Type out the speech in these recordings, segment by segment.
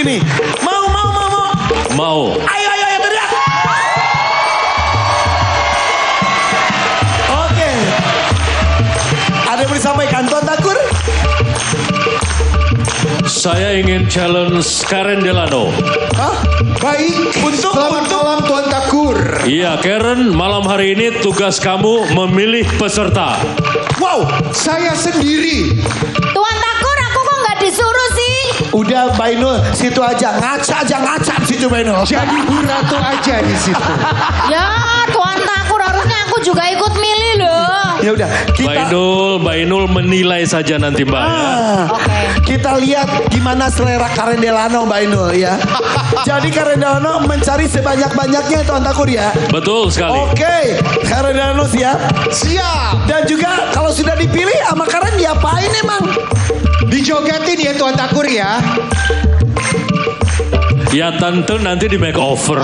ini. Mau. Mau. Ayo teriak. Oke. Ada yang mau disampaikan Tuan Takur? Saya ingin challenge Karen Delano. Hah? Baik. Selamat malam Tuan Takur. Iya Karen, malam hari ini tugas kamu memilih peserta. Wow, saya sendiri. Tuan Takur, aku kok nggak disuruh sih? Udah Bainul, situ aja. Ngaca situ Bainul. Jadi Bu Ratu aja di situ. Ya, Tuan Takur harusnya aku juga ikut milih loh. Ya udah, kita Bainul menilai saja nanti Mbak. Oke. Kita lihat gimana selera Karen Delano Mbak Inul ya. Jadi Karen Delano mencari sebanyak-banyaknya Tuan Takur ya. Betul sekali. Oke, Karen Delano siap? Siap. Dan juga kalau sudah dipilih sama Karen diapain emang? Dijogetin ya Tuan Takur ya. Ya tentu nanti di makeover.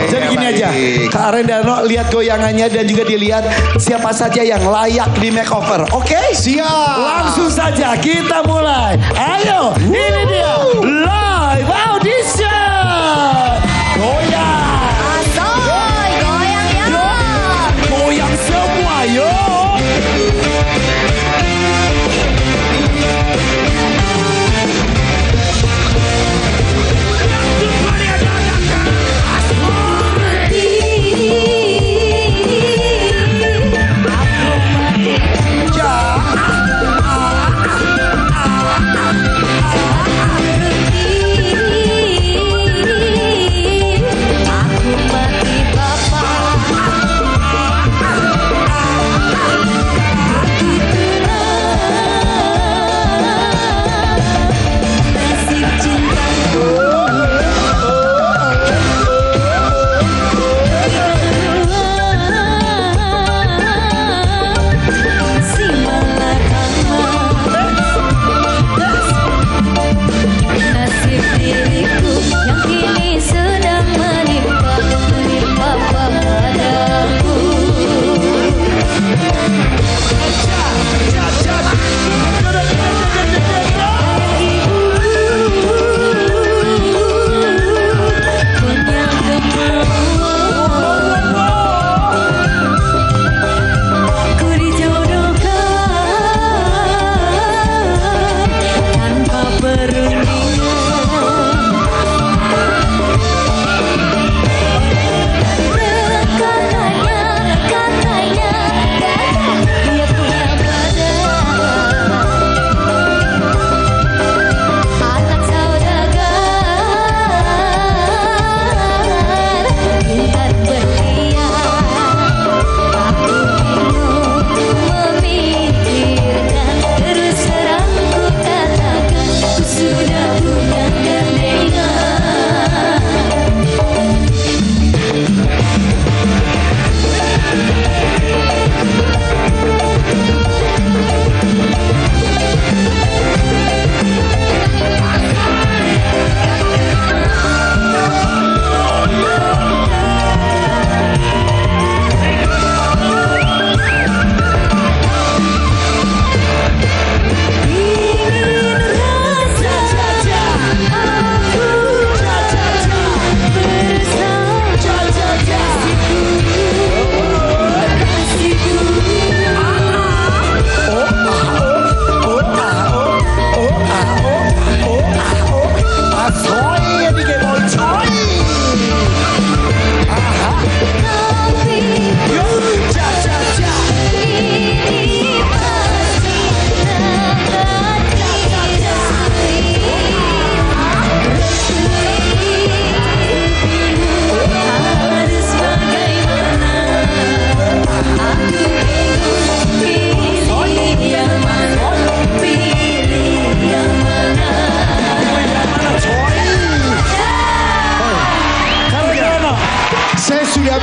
Jadi gini aja, Karen Delano lihat goyangannya dan juga dilihat siapa saja yang layak di makeover. Oke? Siap. Langsung saja kita mulai. Ayo, ini dia live audition. Goyang. Asoy, goyang ya. Goyang semua yo.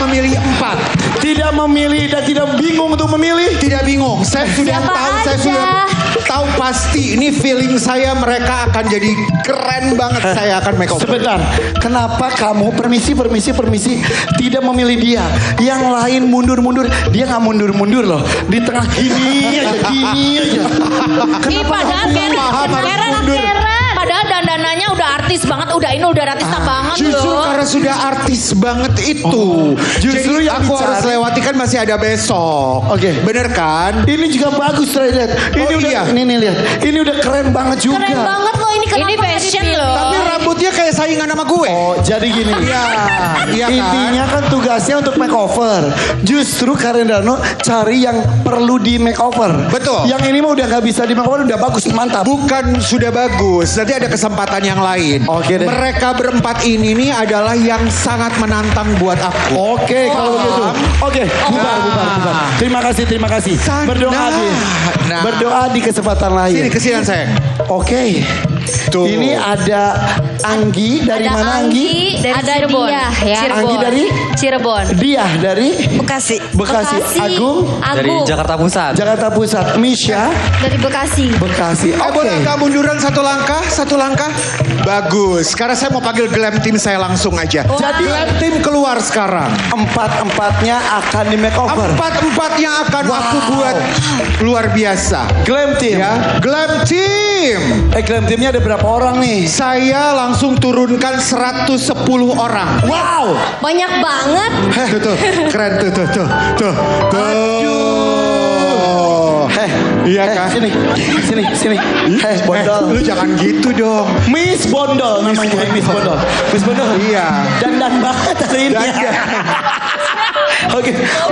memilih 4. Tidak memilih dan tidak bingung untuk memilih. Tidak bingung. Saya sudah Siapa tahu, aja? saya sudah tahu pasti. Ini feeling saya mereka akan jadi keren banget. Saya akan make over. Sebentar, kenapa kamu permisi tidak memilih dia? Yang lain mundur, dia nggak mundur loh. Di tengah gini aja. Ih, padahal Karen, padahal dandanannya udah artis banget, udah ini udah artista banget Justru loh. karena sudah artis banget itu. Justru Jadi yang aku dicari- harus lewati kan masih ada besok. Oke. Bener kan? Ini juga bagus, lihat. Ini Oh, udah, iya. ini lihat. Ini udah keren banget juga. Keren banget loh ini kenapa Ini fashion dipilih? loh. Tapi rambutnya kayak saingan sama gue. Oh, jadi gini. Iya, iya kan? Intinya kan tugasnya untuk makeover. Justru Karen Darno cari yang perlu di makeover. Betul. Yang ini mah udah nggak bisa di makeover, udah bagus, mantap. Bukan sudah bagus, nanti ada kesempatan yang lain. Oke deh. Mereka berempat ini nih adalah yang sangat menantang buat aku. Oke, kalau begitu. Oke, bubar. Terima kasih. Sana. Berdoa di, Nah. berdoa di kesempatan lain. Sini kesian sayang. Oke. Tuh. Ini ada Anggi dari Ada mana Anggi? Dari Ada Cirebon. dia, ya. Cirebon. Anggi dari Cirebon. Dia dari Bekasi. Bekasi. Agung Dari Agung. Jakarta Pusat. Jakarta Pusat. Misha Dari Bekasi. Bekasi. Oke. Boleh agak munduran satu langkah. Bagus. Sekarang saya mau panggil glam team saya langsung aja. Jadi Glam team keluar sekarang. empat-empatnya akan di makeover. Empat yang akan aku buat luar biasa. Glam team. Ya, glam team. Glam teamnya ada berapa orang nih? Saya langsung turunkan 110 orang. Wow. Banyak banget. Tuh, keren tuh. Iya kan? Sini. Bondol. Lu jangan gitu dong. Miss Bondol namanya. Miss Bondol. Iya. Dandan banget hari ini. Dandan. Oke,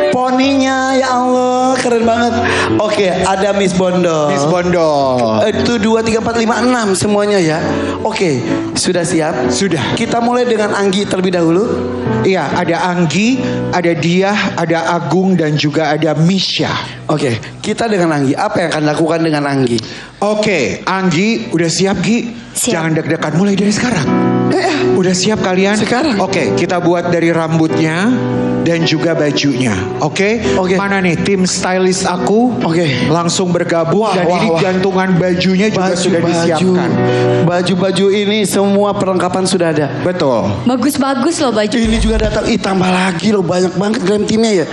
poninya ya Allah keren banget. Oke, ada Miss Bondol. Miss Bondol. Itu 2, 3, 4, 5, 6 semuanya ya. Oke, sudah siap? Sudah. Kita mulai dengan Anggi terlebih dahulu. Iya, ada Anggi, ada Diah, ada Agung, dan juga ada Misha. Oke, kita dengan Anggi. Apa yang akan lakukan dengan Anggi? Oke, Anggi, udah siap Gi? Siap. Jangan deg-degan, mulai dari sekarang. Udah siap kalian? Sekarang. Oke, kita buat dari rambutnya dan juga bajunya. Oke? Oke. Mana nih tim stylist aku? Oke. Langsung bergabung dan ini wah. gantungan bajunya juga sudah disiapkan. Baju-baju ini semua perlengkapan sudah ada. Betul. Bagus-bagus loh baju. Ini juga datang. Tambah lagi loh, banyak banget glam timnya ya.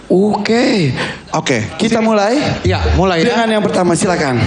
Oke. Oke. Kita mulai. Ya, mulai ya. Dengan yang pertama, silakan.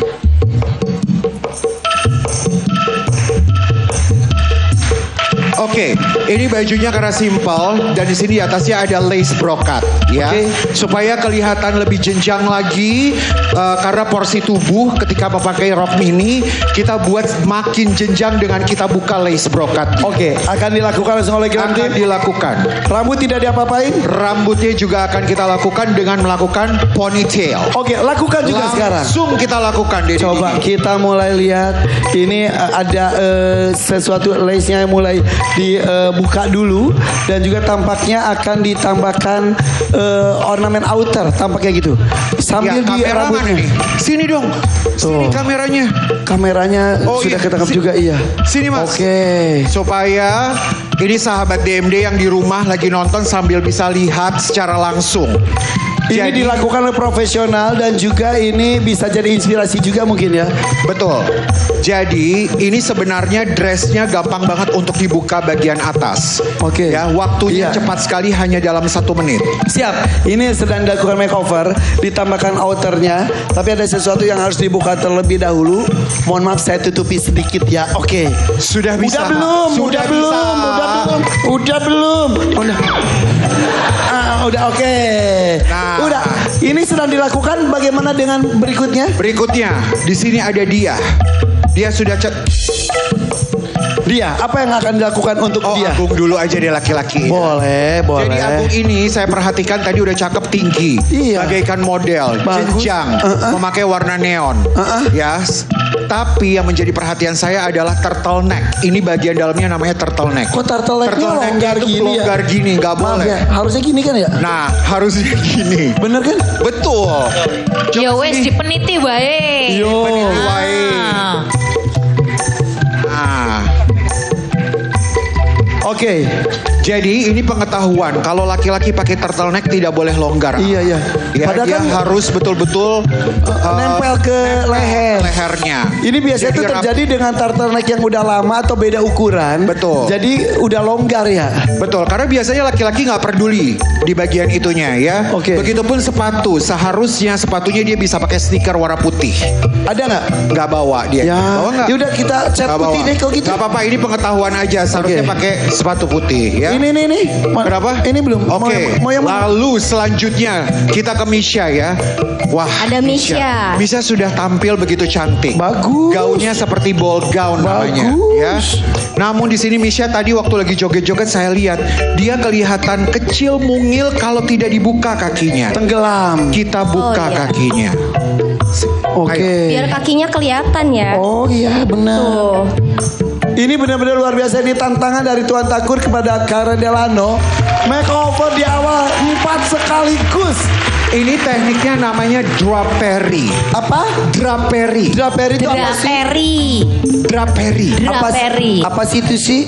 Oke, ini bajunya karena simpel dan di sini di atasnya ada lace brocade ya, Oke. supaya kelihatan lebih jenjang lagi karena porsi tubuh ketika memakai rok mini kita buat makin jenjang dengan kita buka lace brocade. Oke, akan dilakukan langsung oleh glam Akan tim. dilakukan. Rambut tidak diapa-apain. Rambutnya juga akan kita lakukan dengan melakukan ponytail. Oke, lakukan juga sekarang. Langsung kita lakukan Deddy. Coba kita mulai lihat. Ini ada sesuatu lace-nya yang mulai dibuka dulu dan juga tampaknya akan ditambahkan ornamen outer tampaknya gitu. Sambil Ya, di kamera mana rambutnya. nih? Sini dong. Sini Tuh. kameranya. Kameranya Oh, sudah iya. ketangkap juga iya. Sini Mas. Oke. Supaya ini sahabat DMD yang di rumah lagi nonton sambil bisa lihat secara langsung. Ini dilakukan oleh profesional dan juga ini bisa jadi inspirasi juga mungkin ya. Betul. Jadi ini sebenarnya dressnya gampang banget untuk dibuka bagian atas. Oke. Ya, waktunya Iya. cepat sekali hanya dalam 1 menit. Siap. Ini sedang dilakukan makeover, ditambahkan outernya, tapi ada sesuatu yang harus dibuka terlebih dahulu. Mohon maaf saya tutupi sedikit ya. Oke. Sudah bisa. Udah belum? Sudah bisa. Udah oke. Nah. Udah. Ini sedang dilakukan. Bagaimana dengan berikutnya? Berikutnya, di sini ada dia. Dia sudah Dia, apa yang akan dilakukan untuk dia? Agung dulu aja deh laki-laki. Boleh, boleh. Jadi Agung ini saya perhatikan tadi udah cakep tinggi. Iya. Bagaikan model, Bagus. jenjang, memakai warna neon. Ya. Tapi yang menjadi perhatian saya adalah turtleneck. Ini bagian dalamnya namanya turtleneck. Kok turtleneck-nya Turtleneck longgar itu gini ya? longgar gini, nggak Maaf boleh. ya, harusnya gini kan ya? Nah, harusnya gini. Bener kan? Betul. Ya wes dipeniti wae. Yo. Peniti wae. Ah. Nah, Oke. Jadi ini pengetahuan kalau laki-laki pakai turtleneck tidak boleh longgar. Iya, iya. Ya, Padahal dia kan harus betul-betul nempel ke leher. lehernya. Ini biasanya Jadi tuh terjadi dengan turtleneck yang udah lama atau beda ukuran. Betul. Jadi udah longgar ya. Betul, karena biasanya laki-laki nggak peduli di bagian itunya ya. Oke. Begitupun sepatu, seharusnya sepatunya dia bisa pakai stiker warna putih. Ada nggak? Nggak bawa dia. Ya. Bawa nggak? Yaudah kita cat Nggak putih bawa. deh kalau gitu. Nggak apa-apa, ini pengetahuan aja. Seharusnya Oke. pakai sepatu putih ya. Ini. Kenapa? Ini belum. Oke. Mau yang mana? Lalu selanjutnya kita ke Misha ya. Wah. Ada Misha. Misha sudah tampil begitu cantik. Bagus. Gaunnya seperti ball gown namanya. Ya. Bagus. Namun di sini Misha tadi waktu lagi joget-joget saya lihat dia kelihatan kecil mungil kalau tidak dibuka kakinya. Tenggelam. Kita buka Oh, iya. kakinya. Oke. Biar kakinya kelihatan ya. Oh iya benar. Tuh. Ini benar-benar luar biasa. Ini tantangan dari Tuan Takur kepada Karen Delano. Makeover di awal 4 sekaligus. Ini tekniknya namanya drapery. Apa? Drapery. Drapery itu apa sih? Draperi. Drapery. Draperi. Apa sih itu sih?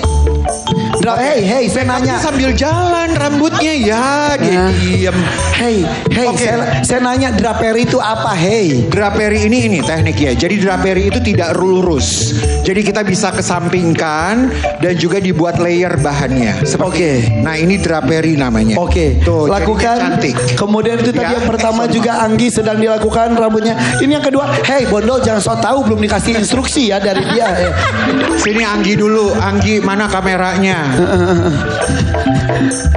Hey, saya nanya. Sambil jalan rambutnya ya dia Nah. diem. Hey, Oke. saya nanya drapery itu apa? Hey. Drapery ini teknik ya. Jadi drapery itu tidak lurus. Jadi kita bisa kesampingkan dan juga dibuat layer bahannya. Oke. Nah ini drapery namanya. Oke, Tuh, lakukan. jadinya cantik. Kemudian itu tadi Ya, yang pertama juga Anggi sedang dilakukan rambutnya. Ini yang kedua, hey Bondol jangan so tahu belum dikasih instruksi ya dari dia. Sini Anggi dulu. Anggi mana kameranya?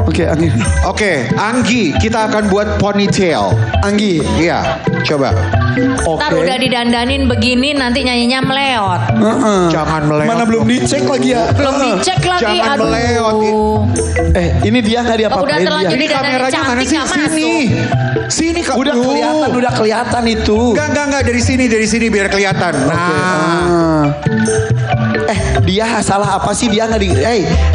Oke, Anggi. Oke, Anggi kita akan buat ponytail. Anggi. Iya, coba. Oke. Ntar udah didandanin begini nanti nyanyinya meleot. Jangan meleot. Mana belum dicek lagi ya? Belum dicek lagi. Jangan Aduh. meleot. Ini dia nggak Oh, udah diapa-apain terlanjur dia. Ini didandanin kameranya mana cantik sih? nggak Sini. masuk. Sini Kak. Udah kelihatan itu. Enggak dari sini biar kelihatan. Nah. Ah. Dia salah apa sih? Dia nggak di.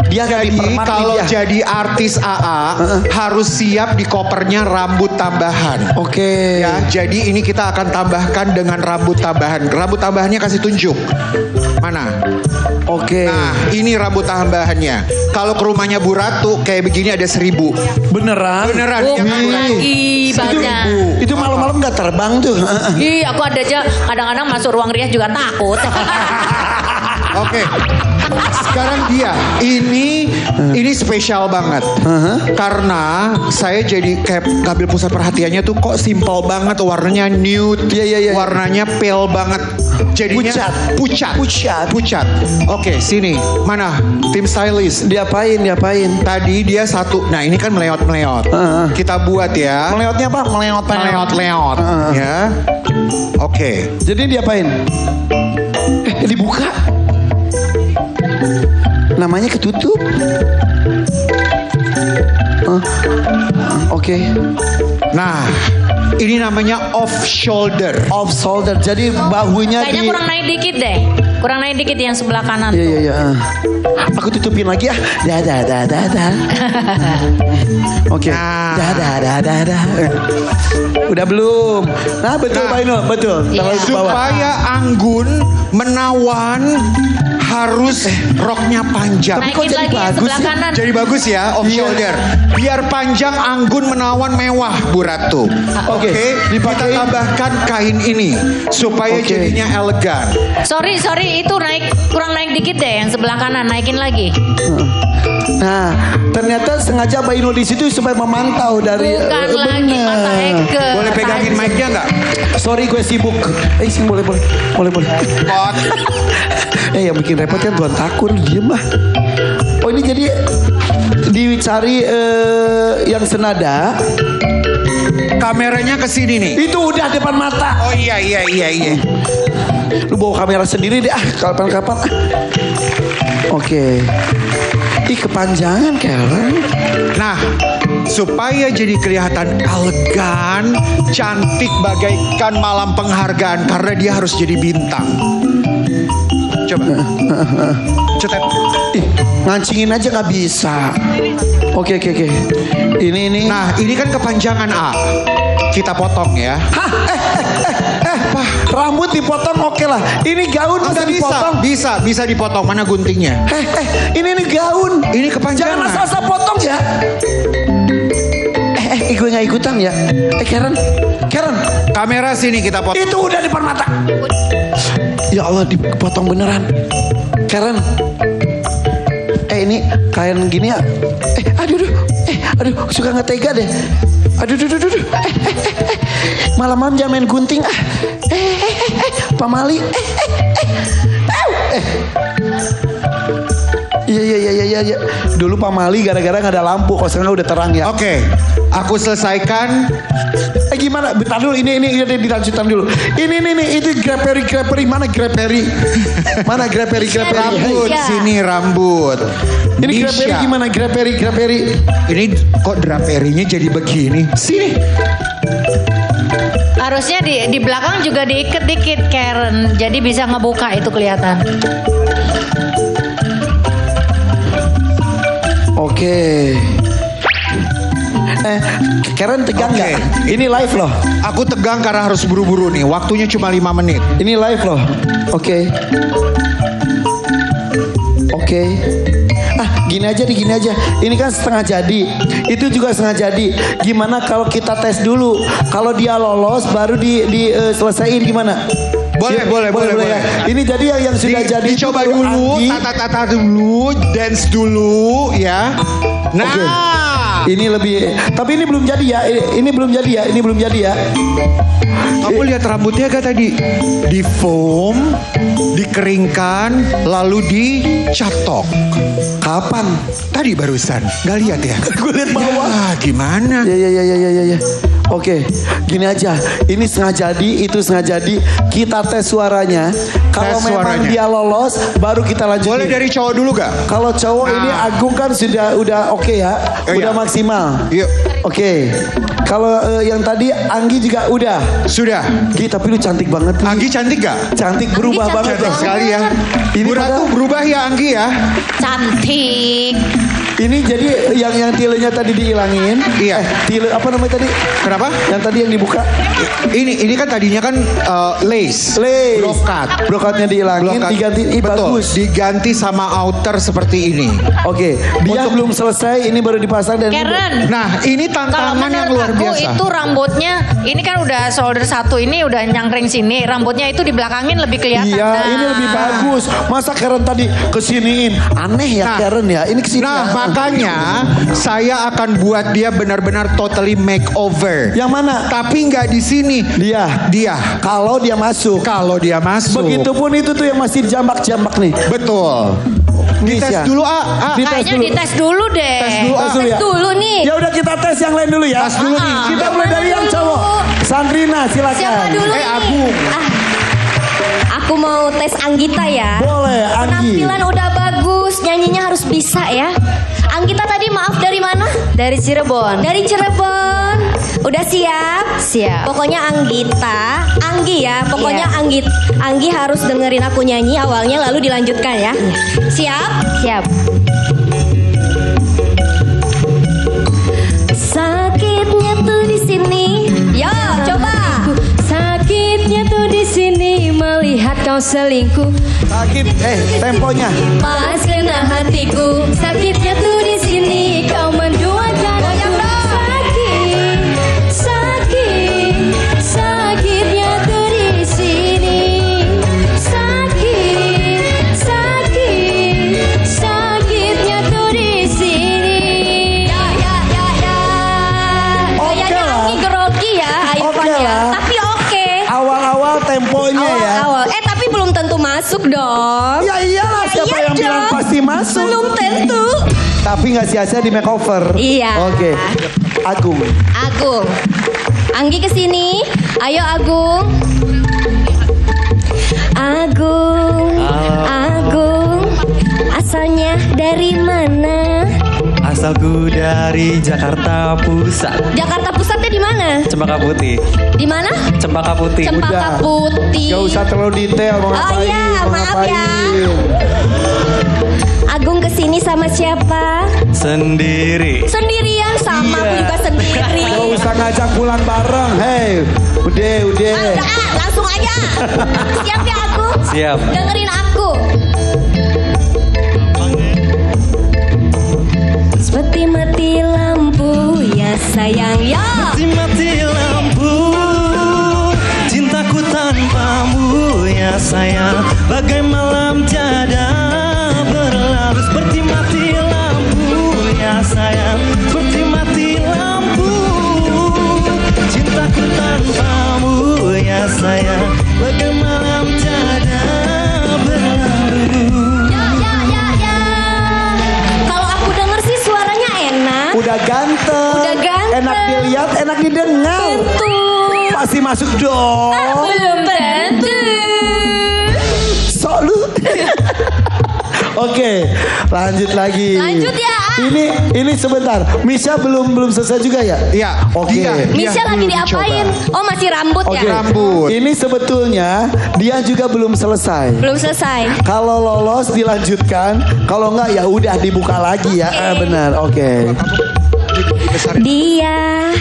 Dia nggak Jadi dipermak nih kalau dia. jadi artis AA harus siap di kopernya rambut tambahan. Oke. Ya, jadi ini kita akan tambahkan dengan rambut tambahan. Rambut tambahannya kasih tunjuk. Mana? Oke. Nah, ini rambut tambahannya. Kalau ke rumahnya Bu Ratu kayak begini ada 1000. Beneran? Beneran Oh, ya kan? lagi banyak. Itu malam-malam nggak terbang tuh. Ih, aku ada aja kadang-kadang masuk ruang rias juga takut. Oke. Sekarang dia ini spesial banget. Karena saya jadi kayak ngambil pusat perhatiannya tuh kok simpel banget warnanya nude. Iya. Warnanya pale banget. Jadinya pucat. Oke, sini. Mana tim stylist? Diapain? Tadi dia satu. Nah, ini kan meleot-meleot. Kita buat ya. Meleotnya apa? Meleot-meleot. Ya. Oke. Jadi diapain? Dibuka. Namanya ketutup. Oke. Nah, ini namanya off shoulder. Off shoulder. Jadi bahunya Kayaknya kurang naik dikit deh. Kurang naik dikit yang sebelah kanan tuh. Iya. Aku tutupin lagi ya. Dah. Oke. Dah. Udah belum? Nah, betul Nah. Pak Inul, betul. Taruh di bawah. Supaya Anggun menawan harus roknya panjang. Tapi kok Naikin jadi lagi yang bagus sebelah sih? kanan. Jadi bagus ya off Iya. shoulder. Biar panjang Anggun menawan mewah Bu Ratu. Oke, Kita dipakai. tambahkan kain ini supaya Oke. jadinya elegan. Sorry itu kurang naik dikit deh yang sebelah kanan, naikin lagi. Nah, ternyata sengaja Mbak Inul di situ supaya memantau dari Bukan lagi bener. mata Eke. Boleh pegangin mic-nya nggak? Sorry gue sibuk. Sini boleh. Pot. Yang bikin repot kan Tuan Takur, diem ah. Oh ini jadi dicari yang senada. Kameranya ke sini nih. Itu udah depan mata. Oh iya. Lu bawa kamera sendiri deh kapan-kapan. Oke. Ih kepanjangan Karen. Nah, supaya jadi kelihatan elegan, cantik bagaikan malam penghargaan karena dia harus jadi bintang. Coba. Cetet. Ih Ngancingin aja nggak bisa. Oke. Ini. Nah, ini kan kepanjangan A. Kita potong ya. Hah? Rambut dipotong oke lah. Ini gaun bisa dipotong. Bisa dipotong. Mana guntingnya? Ini gaun. Ini kepanjangan. Jangan asal potong ya. Gue nggak ikutan ya. Karen. Kamera sini kita potong. Itu udah depan mata. Ya Allah dipotong beneran. Karen. Ini kain gini ya. Aduh, suka nggak tega deh. Aduh. Malam-malam jangan main gunting ah. Pamali. Iya. Dulu Pamali gara-gara nggak ada lampu, kalau sekarang udah terang ya. Oke, aku selesaikan. Gimana? Bentar dulu, ini dilanjutkan dulu. Ini itu greperi mana greperi? Mana greperi? Rambut, sini rambut. Ini greperi gimana greperi? Ini kok draperinya jadi begini? Sini. Harusnya di belakang juga diikat dikit Karen. Jadi bisa ngebuka itu kelihatan. Oke. Karen tegang nggak? Ini live loh. Aku tegang karena harus buru-buru nih. Waktunya cuma 5 menit. Ini live loh. Oke. Gini aja. Ini kan setengah jadi. Itu juga setengah jadi. Gimana kalau kita tes dulu? Kalau dia lolos baru selesaiin gimana? Boleh. Ya. Ini jadi yang sudah jadi. Dicoba dulu, tata dulu, dance dulu ya. Nah. Okay. Ini lebih, tapi ini belum jadi ya. Ini belum jadi ya. Kamu lihat rambutnya gak tadi? Di foam, dikeringkan, lalu dicatok. Kapan? Tadi barusan. Gak lihat ya? Gue lihat bawah. Ya, gimana? Ya. Oke, gini aja. Ini setengah jadi, itu setengah jadi. Kita tes suaranya. Kalau memang dia lolos, baru kita lanjutin. Boleh dari cowok dulu gak? Kalau cowok ini Agung kan udah oke ya, udah maksimal. Yuk. Oke. Kalau yang tadi Anggi juga udah. Sudah. Tapi lu cantik banget. Anggi cantik gak? Cantik, berubah banget. Cantik sekali ya. Bu Ratu berubah ya Anggi ya. Cantik. Ini jadi yang tilenya tadi dihilangin. Iya. Tile apa namanya tadi? Kenapa? Yang tadi yang dibuka. Ini kan tadinya kan lace. Brokatnya dihilangin, diganti. Betul. Bagus. Diganti sama outer seperti ini. Oke. Dia belum selesai, ini baru dipasang dan. Karen. Nah, ini tantangan yang luar biasa. Itu rambutnya, ini kan udah shoulder satu, ini udah nyangkring sini. Rambutnya itu dibelakangin lebih kelihatan. Iya, ini lebih bagus. Masa Karen tadi kesiniin? Aneh ya Karen ya. Ini kesini. Makanya saya akan buat dia benar-benar totally makeover. Yang mana? Tapi nggak di sini. Dia. Kalau dia masuk. Begitupun itu tuh yang masih jambak-jambak nih. Betul. Dites dulu Kayaknya dites dulu deh. Tes dulu nih. Ya udah kita tes yang lain dulu ya. Tes dulu nih. Kita mulai dari yang cowok. Sandrina silakan. Siapa dulu nih? Agung. Aku mau tes Anggita ya. Boleh, Anggi. Penampilan udah bagus, nyanyinya harus bisa ya. Anggita tadi maaf dari mana? Dari Cirebon. Udah siap? Siap. Pokoknya Anggita, Anggi ya. Pokoknya Anggi harus dengerin aku nyanyi awalnya lalu dilanjutkan ya. Siap? Sakitnya tuh di sini. Yo, coba. Sakitnya tuh di sini melihat kau selingkuh. Sakit, temponya. Pas kena hatiku, sakitnya tuh di sini kau menduakan aku. Sakitnya tuh di sini. Sakitnya tuh di sini. Ya. Kayaknya Anggi grogi ya, Aifan ya. Tapi oke. Awal-awal temponya ya. Awal. Tapi belum tentu masuk dong. Ya iyalah, siapa yang bilang pasti masuk? Belum tentu. Tapi nggak sia-sia di makeover. Iya. Oke. Agung. Anggi kesini. Ayo Agung. Agung. Asalnya dari mana? Asalku dari Jakarta Pusat. Jakarta Pusatnya di mana? Cempaka Putih. Di mana? Cempaka Putih. Cempaka Putih. Gak usah terlalu detail mau ngapain. Iya, maaf ya. Agung kesini. Kesini sama siapa? Sendiri. Sendirian sama aku juga sendiri. Gak usah ngajak pulang bareng. Hey, udah. Udah, langsung aja. Siap ya aku? Siap. Dengerin aku. Seperti mati lampu ya sayang ya. Mati lampu, cintaku tanpamu ya sayang. Bagai malam tiada berlalu. Seperti mati lampu ya sayang. Seperti mati lampu, cintaku tanpamu ya sayang. Bagai malam tiada berlalu. Ya. Kalau aku denger sih suaranya enak. Udah ganteng. Enak dilihat, enak didengar. Betul. Pasti masuk dong. Belum tentu. Sok lu. Oke, lanjut lagi. Lanjut ya. Ini sebentar. Misha belum selesai juga ya? Iya. Oke. Misha lagi dulu diapain? dicoba. Oh masih rambut Oke. ya? Rambut. Ini sebetulnya dia juga belum selesai. Belum selesai. Kalau lolos dilanjutkan, kalau enggak ya udah dibuka lagi ya. Oke. Benar. Oke. Dia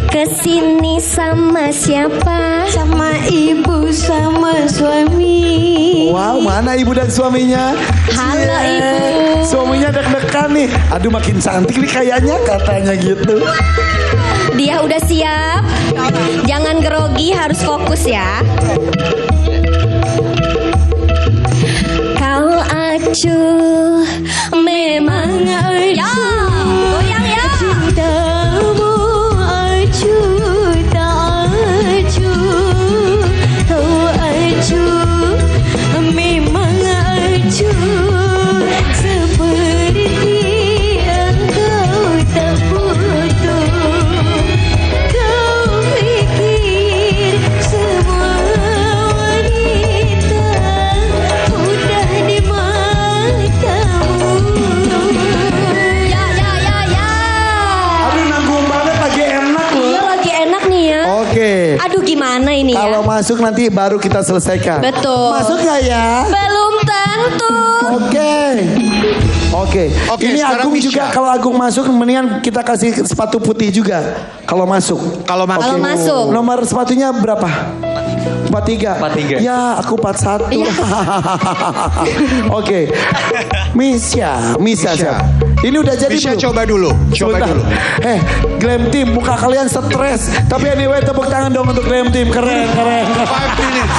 kesini sama siapa? Sama ibu sama suami. Wow, mana ibu dan suaminya? Halo, Ibu. Suaminya deg-degan nih. Aduh makin cantik nih kayaknya katanya gitu. Dia udah siap. Jangan grogi, harus fokus ya. Kau acuh, memang acuh. Ya, goyang ya. Cintamu acuh tak acuh. Kau acuh, memang acuh. Seperti engkau tak butuh. Kau pikir semua wanita mudah di matamu. Ya. Aduh nanggung banget lagi enak loh. Iya lagi enak nih ya. Oke. Aduh gimana ini ya? Kalau masuk nanti baru kita selesaikan. Betul. Masuk nggak ya? Belum tentu. Oke. Oke, Ini sekarang Agung Misha. juga kalau Agung masuk mendingan kita kasih sepatu putih juga. Kalau masuk. Kalau masuk. Kalau masuk. Nomor sepatunya berapa? 43. 43. Ya, aku 41. Oke. Misha siap. Ini udah jadi Misha belum? coba dulu. Sebentar. Glam Team, muka kalian stres. Tapi anyway, tepuk tangan dong untuk Glam Team. Keren. 5 minutes.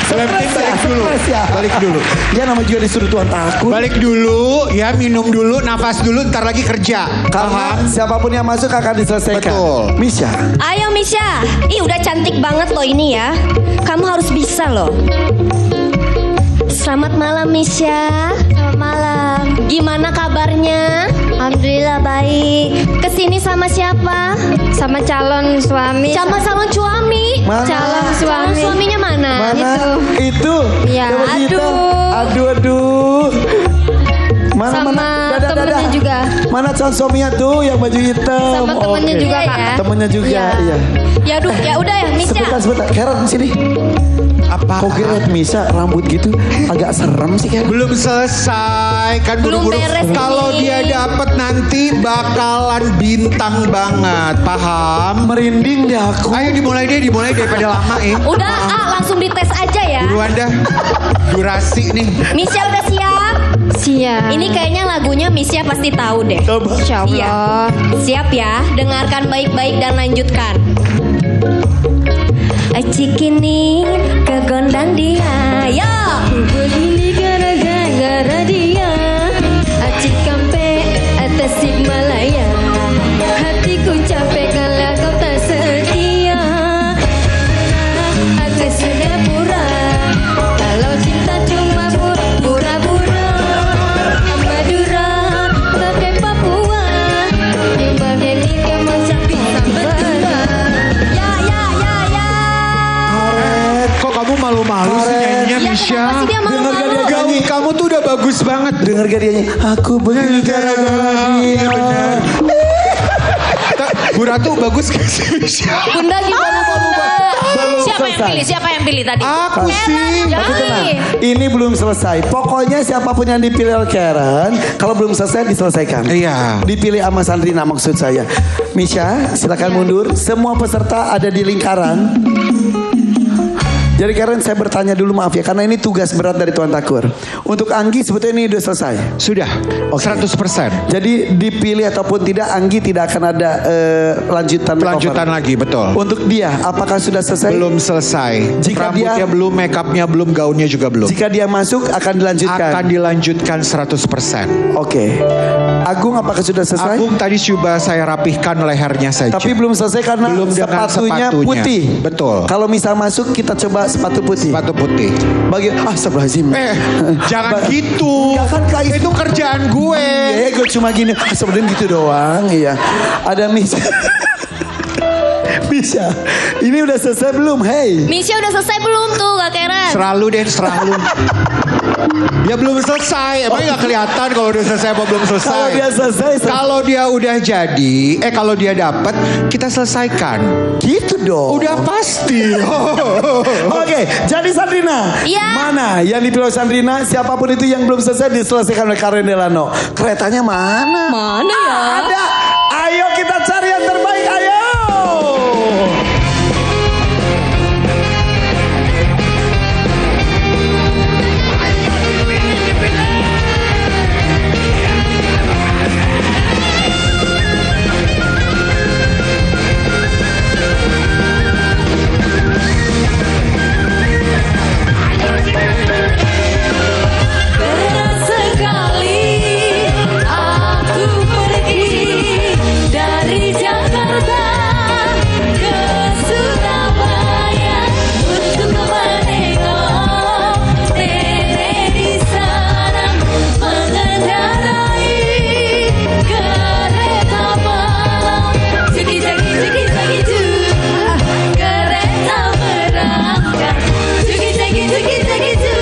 Glam Team balik dulu. Stres ya. Balik dulu. Dia nama juga disuruh Tuhan takut. Balik dulu, ya minum dulu, nafas dulu, ntar lagi kerja. Karena Paham? siapapun yang masuk akan diselesaikan. Betul. Misha. Ayo Misha. Ih udah cantik banget loh ini ya. Kamu harus bisa loh. Selamat malam Misha. Selamat malam. Gimana kabarnya? Alhamdulillah baik. Kesini sama siapa? Sama calon suami. Sama calon suami. Mana? Calon Calon suami. suaminya mana? Mana? Itu. Iya. Yang baju hitam. Aduh. Mana Sama temennya juga. Mana calon suaminya tuh yang baju hitam? Sama temennya Oke. juga Iya, kan? ya. Temennya juga, Iya. iya. Ya aduh, ya udah ya Misha. Sebentar. Karen sini. Apa? Kok kira Misha rambut gitu agak serem sih Karen? Belum selesai kan Belum buru-buru. beres Kalau ini. dia dapet nanti bakalan bintang banget, paham? Merinding deh aku. Ayo dimulai deh daripada lama Udah, langsung dites aja ya. Buruan dah. Durasi nih. Misha udah siap? Siap. Ini kayaknya lagunya Misha pasti tahu deh. Coba. Insya Allah. Iya. Siap ya, dengarkan baik-baik dan lanjutkan. Acik ini kegondang dia. Yo. Begini gara-gara dia. Acik kampe atas Himalaya. Hatiku capek kalau kau tak setia. Aku sudah pura. Kalau cinta cuma pura-pura. Madura, tapi Papua. Timbang ini kemasak bisa Ya. Kok kamu malu-malu sih nyanyinya Iya, Misha? kenapa sih dia malu-malu? Dengar gak dia nyanyi? Kamu tuh udah bagus banget. Dengar gak dia nyanyi? Aku begini gara-gara dia. Bu Ratu bagus gak sih Misha? Bunda gimana Bunda? Siapa yang selesai. pilih? Siapa yang pilih tadi? Aku sih. Tapi tenang, ini belum selesai. Pokoknya siapapun yang dipilih oleh Karen, kalau belum selesai diselesaikan. Iya. Dipilih sama Sandrina maksud saya. Misha, silakan mundur. Semua peserta ada di lingkaran. Jadi Karen saya bertanya dulu maaf ya, karena ini tugas berat dari Tuan Takur. Untuk Anggi sebetulnya ini udah selesai. Sudah. Oke. 100%. Jadi dipilih ataupun tidak, Anggi tidak akan ada lanjutan Lanjutan makeover. lagi, betul. Untuk dia, apakah sudah selesai? Belum selesai. Jika Rambutnya dia- belum, make upnya belum, gaunnya juga belum. Jika dia masuk akan dilanjutkan. Akan dilanjutkan 100%. Oke. Agung apakah sudah selesai? Agung tadi coba saya rapihkan lehernya saja. Tapi belum selesai karena Belum dengan sepatunya sepatunya. putih. Betul. Kalau misal masuk kita coba sepatu putih. Sepatu putih. Bagi astagfirullahaladzim. Jangan gitu. Ya kan, Kak, Itu kerjaan gue. Gue cuma gini, sebenarnya gitu doang. Iya. Ada Misha. Misha, ini udah selesai belum? Hey. Misha udah selesai belum tuh Kak Karen? Selalu deh, selalu. Ya belum selesai. Emang nggak kelihatan kalau udah selesai apa belum selesai? Kalau dia selesai, Kalau dia udah jadi, kalau dia dapat, kita selesaikan. gitu dong. Udah pasti. Oke, jadi Sandrina. Iya. Mana yang dipilih oleh Sandrina? Siapapun itu yang belum selesai diselesaikan oleh Karen Delano. Keretanya mana? Mana ya? Ada. Ayo kita cari yang terbaik. Ayo. Berat sekali aku pergi dari Jakarta ke Surabaya untuk menengok nenek di sana mengendarai kereta malam. Jegi-jegi du, kereta berangkat. Jegi-jegi du,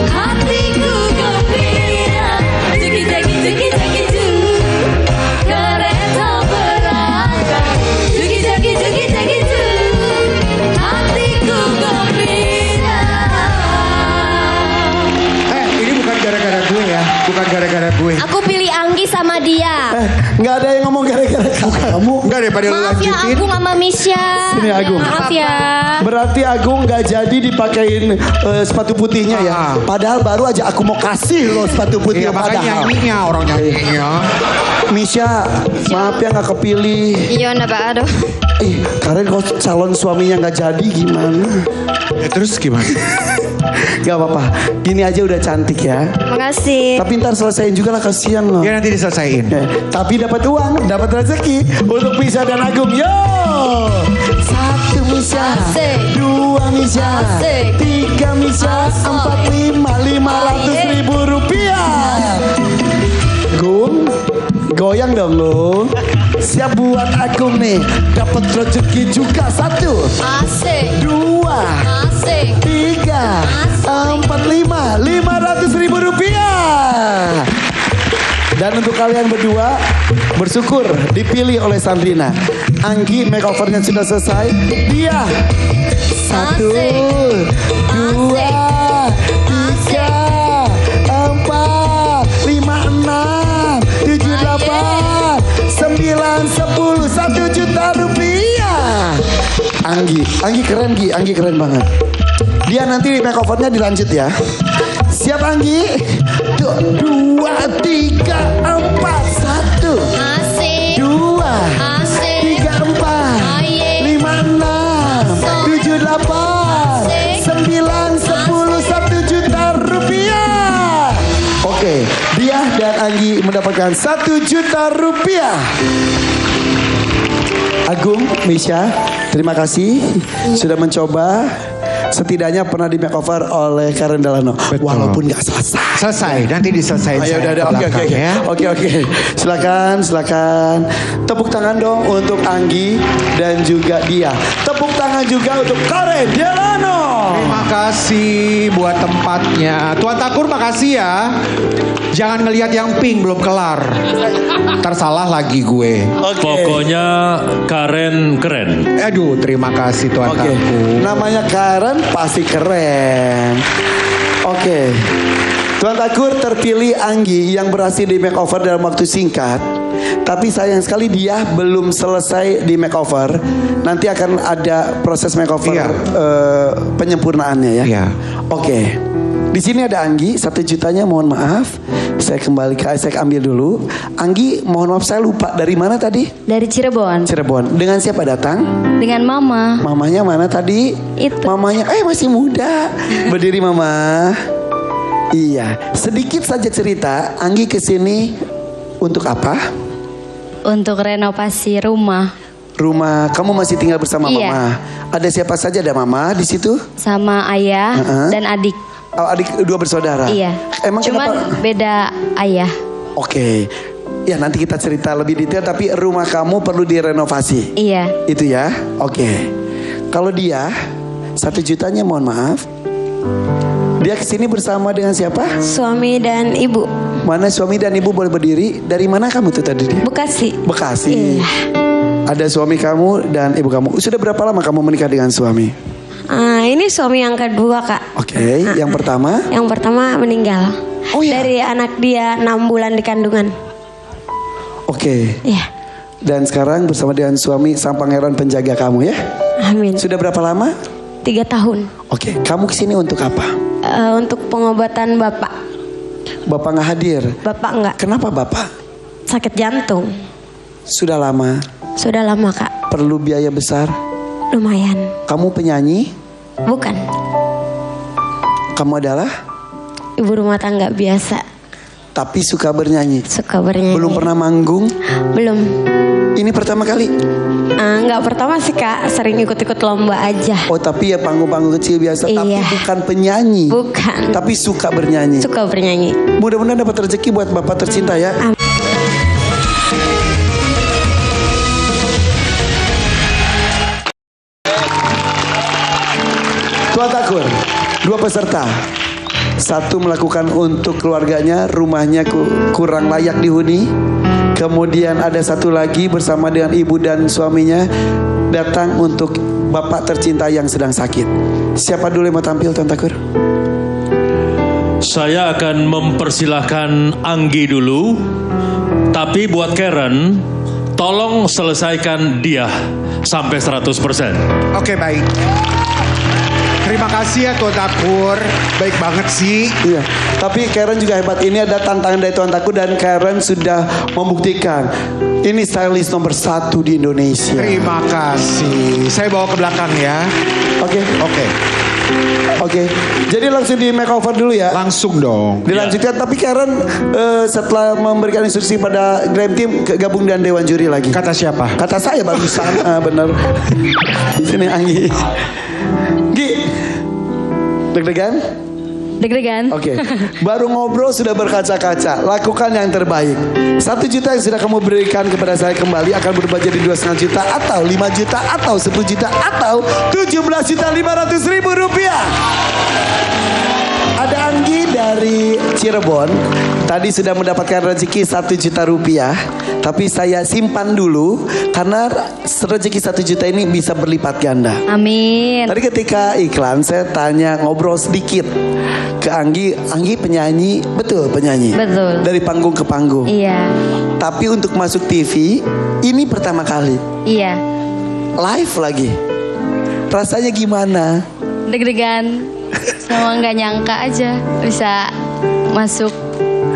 hatiku gembira. Jegi-jegi du, kereta berangkat. Jegi-jegi du, hatiku gembira. Ini bukan gara-gara gue ya. Bukan gara-gara gue. Aku pilih Anggi sama dia. Nggak ada yang ngomong gara-gara kamu. Enggak daripada lu Maaf ya lanjutin. Agung sama Misha. Sini, Agung. Maaf ya. Berarti Agung nggak jadi dipakein sepatu putihnya ya. Padahal baru aja aku mau kasih loh sepatu putih. Iya, makanya padahal. nyanyinya orang nyanyinya. Misha, maaf ya nggak kepilih. Iya, ndak aduh. Karen kalau calon suaminya nggak jadi gimana? Ya, terus gimana? Gak apa-apa, gini aja udah cantik ya. Makasih. Tapi ntar selesaiin juga lah, kasihan loh. Ya nanti diselesain. Tapi dapat uang, dapat rezeki untuk Misha dan Agung. Yo, 1 Misha, Asik. 2 Misha, Asik. 3 Misha, 4, 5, 500.000 rupiah. Gung, goyang dong lu. Siap buat Agung nih, dapat rezeki juga. 1, Asik, 2, asik. 3, 4, 5, 500.000 rupiah. Dan untuk kalian berdua bersyukur dipilih oleh Sandrina. Anggi makeovernya sudah selesai. Dia 1, 2, 3, 4, 5, 6, 7, 8, 9, 10, 1 juta rupiah. Anggi keren Gi, Anggi keren banget. Dia nanti makeovernya dilanjut ya. Siap Anggi? 2, 3, 4, 1, Asik, 2, asik. 3, 4, 5, 6, 7, 8, 9, 10, 1 juta rupiah. Oke, dia dan Anggi mendapatkan 1 juta rupiah. Agung, Misha, terima kasih sudah mencoba. setidaknya pernah di makeover oleh Karen Delano. Betul. Walaupun gak selesai. Selesai, nanti diselesain Ayo saya udah, ke belakang, ya. oke. Silakan. Tepuk tangan dong untuk Anggi dan juga dia. Tepuk tangan juga untuk Karen Delano. Terima kasih buat tempatnya. Tuan Takur makasih ya. Jangan ngelihat yang pink belum kelar. Tersalah lagi gue. Oke. Pokoknya Karen keren. Aduh, terima kasih Tuan Oke. Takur. Namanya Karen pasti keren. Oke. Tuan Takur terpilih Anggi yang berhasil di makeover dalam waktu singkat. Tapi sayang sekali dia belum selesai di makeover. Nanti akan ada proses makeover Iya. penyempurnaannya ya. Iya. Oke. Di sini ada Anggi, 1 jutanya mohon maaf. Saya ambil dulu. Anggi, mohon maaf saya lupa dari mana tadi? Dari Cirebon. Cirebon. Dengan siapa datang? Dengan mama. Mamanya mana tadi? Itu. Mamanya, masih muda. Berdiri mama. Iya. Sedikit saja cerita. Anggi kesini untuk apa? Untuk renovasi rumah. Rumah. Kamu masih tinggal bersama Iya. mama. Ada siapa saja? Ada mama di situ? Sama ayah Heeh. dan adik. Oh, adik 2 bersaudara. Iya. Emang Cuman kenapa? beda ayah. Oke. Ya nanti kita cerita lebih detail. Tapi rumah kamu perlu direnovasi. Iya. Itu ya. Oke. Kalau dia 1 jutanya mohon maaf. Dia kesini bersama dengan siapa? Suami dan ibu. Mana suami dan ibu boleh berdiri? Dari mana kamu tuh tadi dia? Bekasi. Bekasi. Iya. Ada suami kamu dan ibu kamu. Sudah berapa lama kamu menikah dengan suami? Ini suami yang kedua, Kak. Oke. Yang pertama? Yang pertama meninggal. Oh, iya. Dari anak dia 6 bulan di kandungan. Oke. Iya. Dan sekarang bersama dengan suami sang pangeran penjaga kamu ya? Amin. Sudah berapa lama? 3 tahun. Oke. Kamu kesini untuk apa? Untuk pengobatan bapak. Bapak nggak hadir. Bapak enggak Kenapa bapak? sakit jantung. Sudah lama. Sudah lama, Kak. Perlu biaya besar. Lumayan. Kamu penyanyi? Bukan. Kamu adalah? Ibu rumah tangga biasa. Tapi suka bernyanyi. Suka bernyanyi. Belum pernah manggung? Belum. Ini pertama kali? Enggak pertama sih, Kak. Sering ikut-ikut lomba aja. Oh tapi ya panggung-panggung kecil biasa. Tapi Iya. bukan penyanyi. Bukan. Tapi suka bernyanyi. Suka bernyanyi. Mudah-mudahan dapat rezeki buat bapak tercinta ya. Amin. Tuan Takur, 2 peserta. 1 melakukan untuk keluarganya, rumahnya kurang layak dihuni. Kemudian ada 1 lagi bersama dengan ibu dan suaminya datang untuk bapak tercinta yang sedang sakit. Siapa dulu yang mau tampil, Tuan Takur? Saya akan mempersilahkan Anggi dulu. Tapi buat Karen, tolong selesaikan dia sampai 100%. Oke, baik. Terima kasih ya Tuan Takur. Baik banget sih. Iya, tapi Karen juga hebat. Ini ada tantangan dari Tuan Takur dan Karen sudah membuktikan. Ini stylist nomor 1 di Indonesia. Terima kasih. Saya bawa ke belakang ya. Oke. Jadi langsung di makeover dulu ya. Langsung dong. Dilanjutkan, tapi Karen setelah memberikan instruksi pada Glam Team gabung dengan Dewan Juri lagi. Kata siapa? Kata saya barusan, bener. Di sini Anggi. Gi, deg-degan? Deg-degan. Oke. Baru ngobrol sudah berkaca-kaca. Lakukan yang terbaik. 1 juta yang sudah kamu berikan kepada saya kembali akan berubah jadi 2,5 juta atau 5 juta atau 10 juta atau 17.500.000 rupiah. Ada Anggi dari Cirebon. Tadi sudah mendapatkan rezeki 1 juta rupiah. Tapi saya simpan dulu karena rezeki 1 juta ini bisa berlipat ganda. Amin. Tadi ketika iklan saya tanya ngobrol sedikit ke Anggi. Anggi penyanyi, betul penyanyi. Betul. Dari panggung ke panggung. Iya. Tapi untuk masuk TV ini pertama kali. Iya. Live lagi. Rasanya gimana? Deg-degan. Sama nggak nyangka aja bisa masuk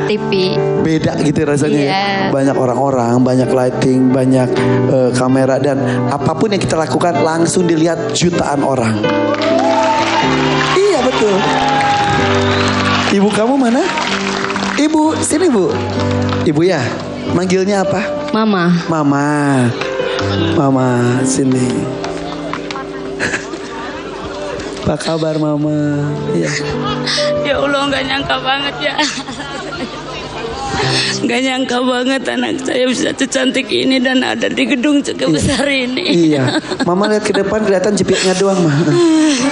TV. Beda gitu rasanya. Iya. Banyak orang-orang, banyak lighting, banyak kamera dan apapun yang kita lakukan langsung dilihat jutaan orang. Iya betul. Ibu kamu mana? Ibu, sini Bu. Ibu ya, manggilnya apa? Mama. Mama. Mama, sini. Apa kabar Mama? Ya. Ya Allah, nggak nyangka banget ya. Nggak nyangka banget anak saya bisa secantik ini dan ada di gedung sebesar ini. Iya. Mama lihat ke depan kelihatan jepitnya doang mah.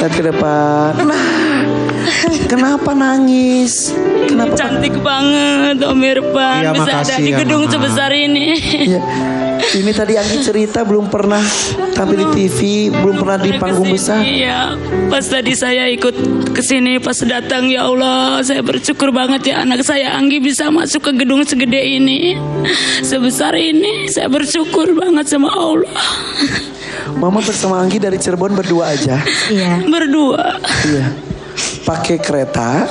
Lihat ke depan. Nah, kenapa nangis? Kenapa? Cantik banget Om Irfan, Iya, bisa ada makasih di ya, gedung Mama. sebesar ini. Iya. Ini tadi Anggi cerita belum pernah tampil di TV, belum pernah di panggung besar. Iya, pas tadi saya ikut ke sini pas datang, ya Allah, saya bersyukur banget ya anak saya Anggi bisa masuk ke gedung segede ini, sebesar ini. Saya bersyukur banget sama Allah. Mama bersama Anggi dari Cirebon berdua aja. Iya. Berdua. Iya. Pakai kereta.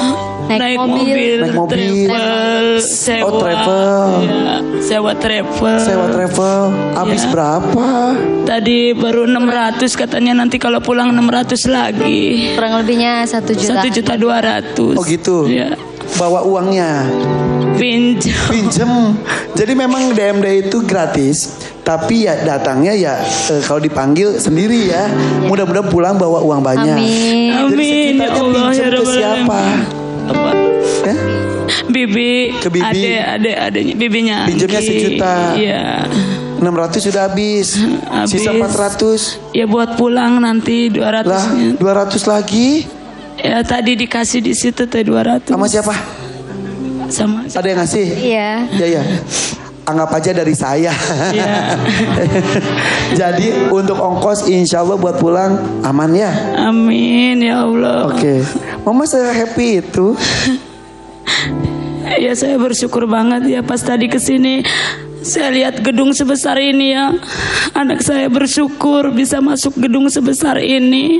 Naik mobil. Naik mobil. Travel, sewa. Oh, travel. Iya, sewa travel. Sewa travel. Habis Iya. berapa? Tadi baru 600, katanya nanti kalau pulang 600 lagi. Kurang lebihnya 1 juta. 1.200.000. Oh gitu. Iya. Bawa uangnya. Pinjam. Pinjem. Jadi memang DMD itu gratis. Tapi ya datangnya ya kalau dipanggil sendiri ya. Mudah-mudahan pulang bawa uang banyak. Amin. Jadi Amin ya sejuta Allah pinjem ya ke Rabbal siapa? Alamin. Apa? Eh? Bibi. Ke Bibi. Adanya bibinya. Pinjemnya Anggi. 1 juta. Iya. 600 sudah habis. Habis. Sisa 400. Ya buat pulang nanti 200. Lah 200 lagi. Ya tadi dikasih di situ teh 200. Sama siapa? Sama. Ada yang ngasih? Iya. Ya ya. Anggap aja dari saya. Iya. Jadi untuk ongkos insya Allah buat pulang aman ya. Amin ya Allah. Oke. Mama saya happy itu. Ya saya bersyukur banget ya pas tadi kesini. Saya lihat gedung sebesar ini ya. Anak saya bersyukur bisa masuk gedung sebesar ini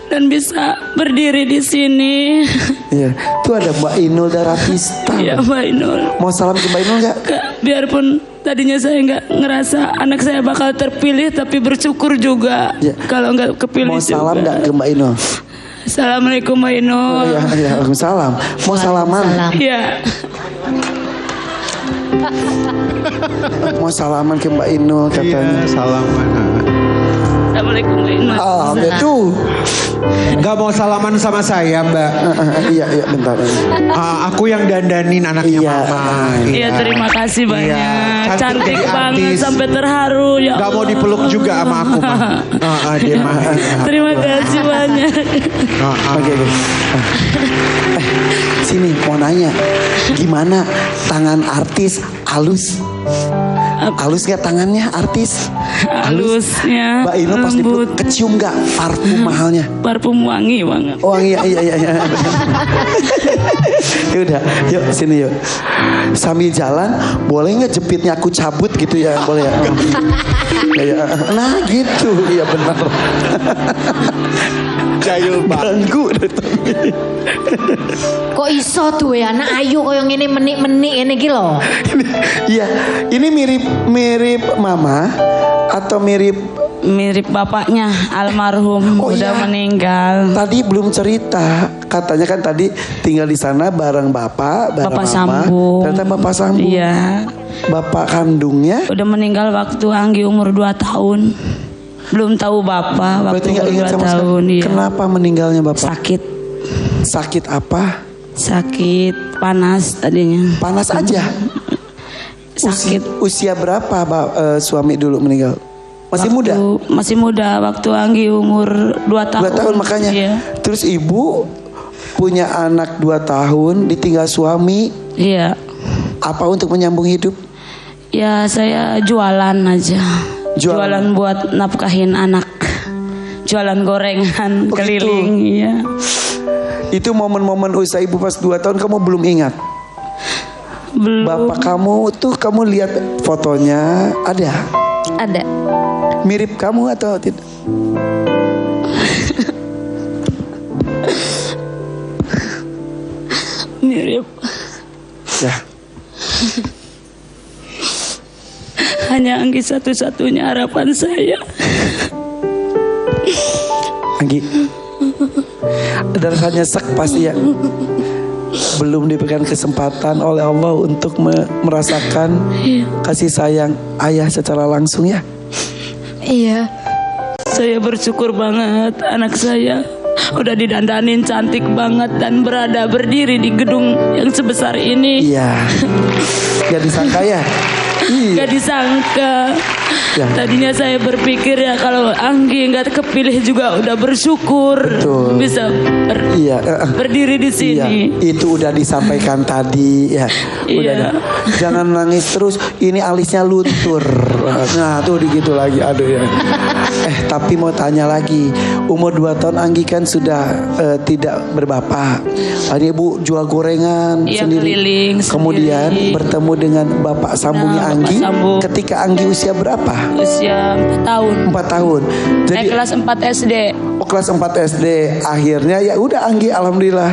dan bisa berdiri di sini. Iya. Tuh ada Mbak Inul Daratista. Ya Mbak Inul. Mau salam ke Mbak Inul nggak? Biarpun tadinya saya nggak ngerasa anak saya bakal terpilih, tapi bersyukur juga Ya. kalau nggak kepilih. Mau salam juga. nggak ke Mbak Inul? Assalamualaikum Mbak Inul. Ya, ya, Waalaikumsalam. Mau salaman? Iya. Mau salaman ke Mbak Inul katanya. Salaman. Assalamualaikum Mbak Inul. Ya tuh. Gak mau salaman sama saya Mbak. Iya, iya bentar. Aku yang dandanin anaknya Iya. Mama. Iya terima kasih banyak. Iya, cantik Cantik jadi banget artis. sampai terharu ya. Gak mau Allah. dipeluk juga sama aku mah. Dia mah. Terima kasih banyak. Oke, oke. Sini mau nanya, gimana tangan artis halus? Halus gak tangannya artis? Halusnya. Mbak Ino pasti lembut. kecium gak parfum mahalnya? Parfum wangi banget. Oh iya iya iya. Iya. Ya udah, yuk sini yuk. Sambil jalan, boleh nggak jepitnya aku cabut gitu ya? Boleh ya? Ya, ya. Nah gitu, iya benar. Jayul Ganggu dari tadi. Kok iso tuh ya anak ayu koyo ngene menik-menik ngene iki lho. Iya, ini mirip mama atau mirip? Mirip bapaknya almarhum Oh, udah iya. meninggal. Tadi belum cerita, katanya kan tadi tinggal di sana bareng bapak, bareng Bapak mama. Sambung. Ternyata bapak sambung. Iya. Bapak kandungnya. Udah meninggal waktu Anggi umur 2 tahun. Belum tahu bapak waktu Berarti nggak umur ingat 2 sama tahun. sekali. Iya. Kenapa meninggalnya bapak? Sakit. Sakit apa? Sakit panas tadinya. Panas aja. Sakit. Usia berapa suami dulu meninggal? Masih muda? Masih muda waktu Anggi umur 2 tahun. 2 tahun makanya. Iya. Terus ibu punya anak 2 tahun ditinggal suami. Iya. Apa untuk menyambung hidup? Ya saya jualan aja. Jualan buat nafkahin anak. Jualan gorengan Begitu. keliling. Iya. Itu momen-momen usia ibu pas 2 tahun kamu belum ingat? Belum. Bapak kamu tuh kamu lihat fotonya ada? Ada. Mirip kamu atau tidak? Mirip. Ya. Hanya Anggi satu-satunya harapan saya. Anggi. Dan hanya sek pasti ya. Belum diberikan kesempatan oleh Allah untuk merasakan kasih sayang ayah secara langsung ya. Iya. Saya bersyukur banget anak saya udah didandanin cantik banget dan berada berdiri di gedung yang sebesar ini. Iya. Gak disangka ya. Gak disangka. Ya. Tadinya saya berpikir ya kalau Anggi nggak kepilih juga udah bersyukur. Betul. Bisa Iya. berdiri di sini. Iya, itu udah disampaikan tadi ya. Udah Iya. Jangan nangis terus. Ini alisnya luntur. Nah tuh gitu lagi. Aduh ya. Tapi mau tanya lagi. Umur 2 tahun Anggi kan sudah tidak berbapak. Ini Ibu jual gorengan Iya, sendiri. keliling Kemudian sendiri. bertemu dengan bapak sambungnya Bapak Anggi. sambung. Ketika Anggi usia berapa? Usia 4 tahun. 4 tahun. Jadi Kelas 4 SD. kelas 4 SD. Akhirnya ya udah Anggi alhamdulillah.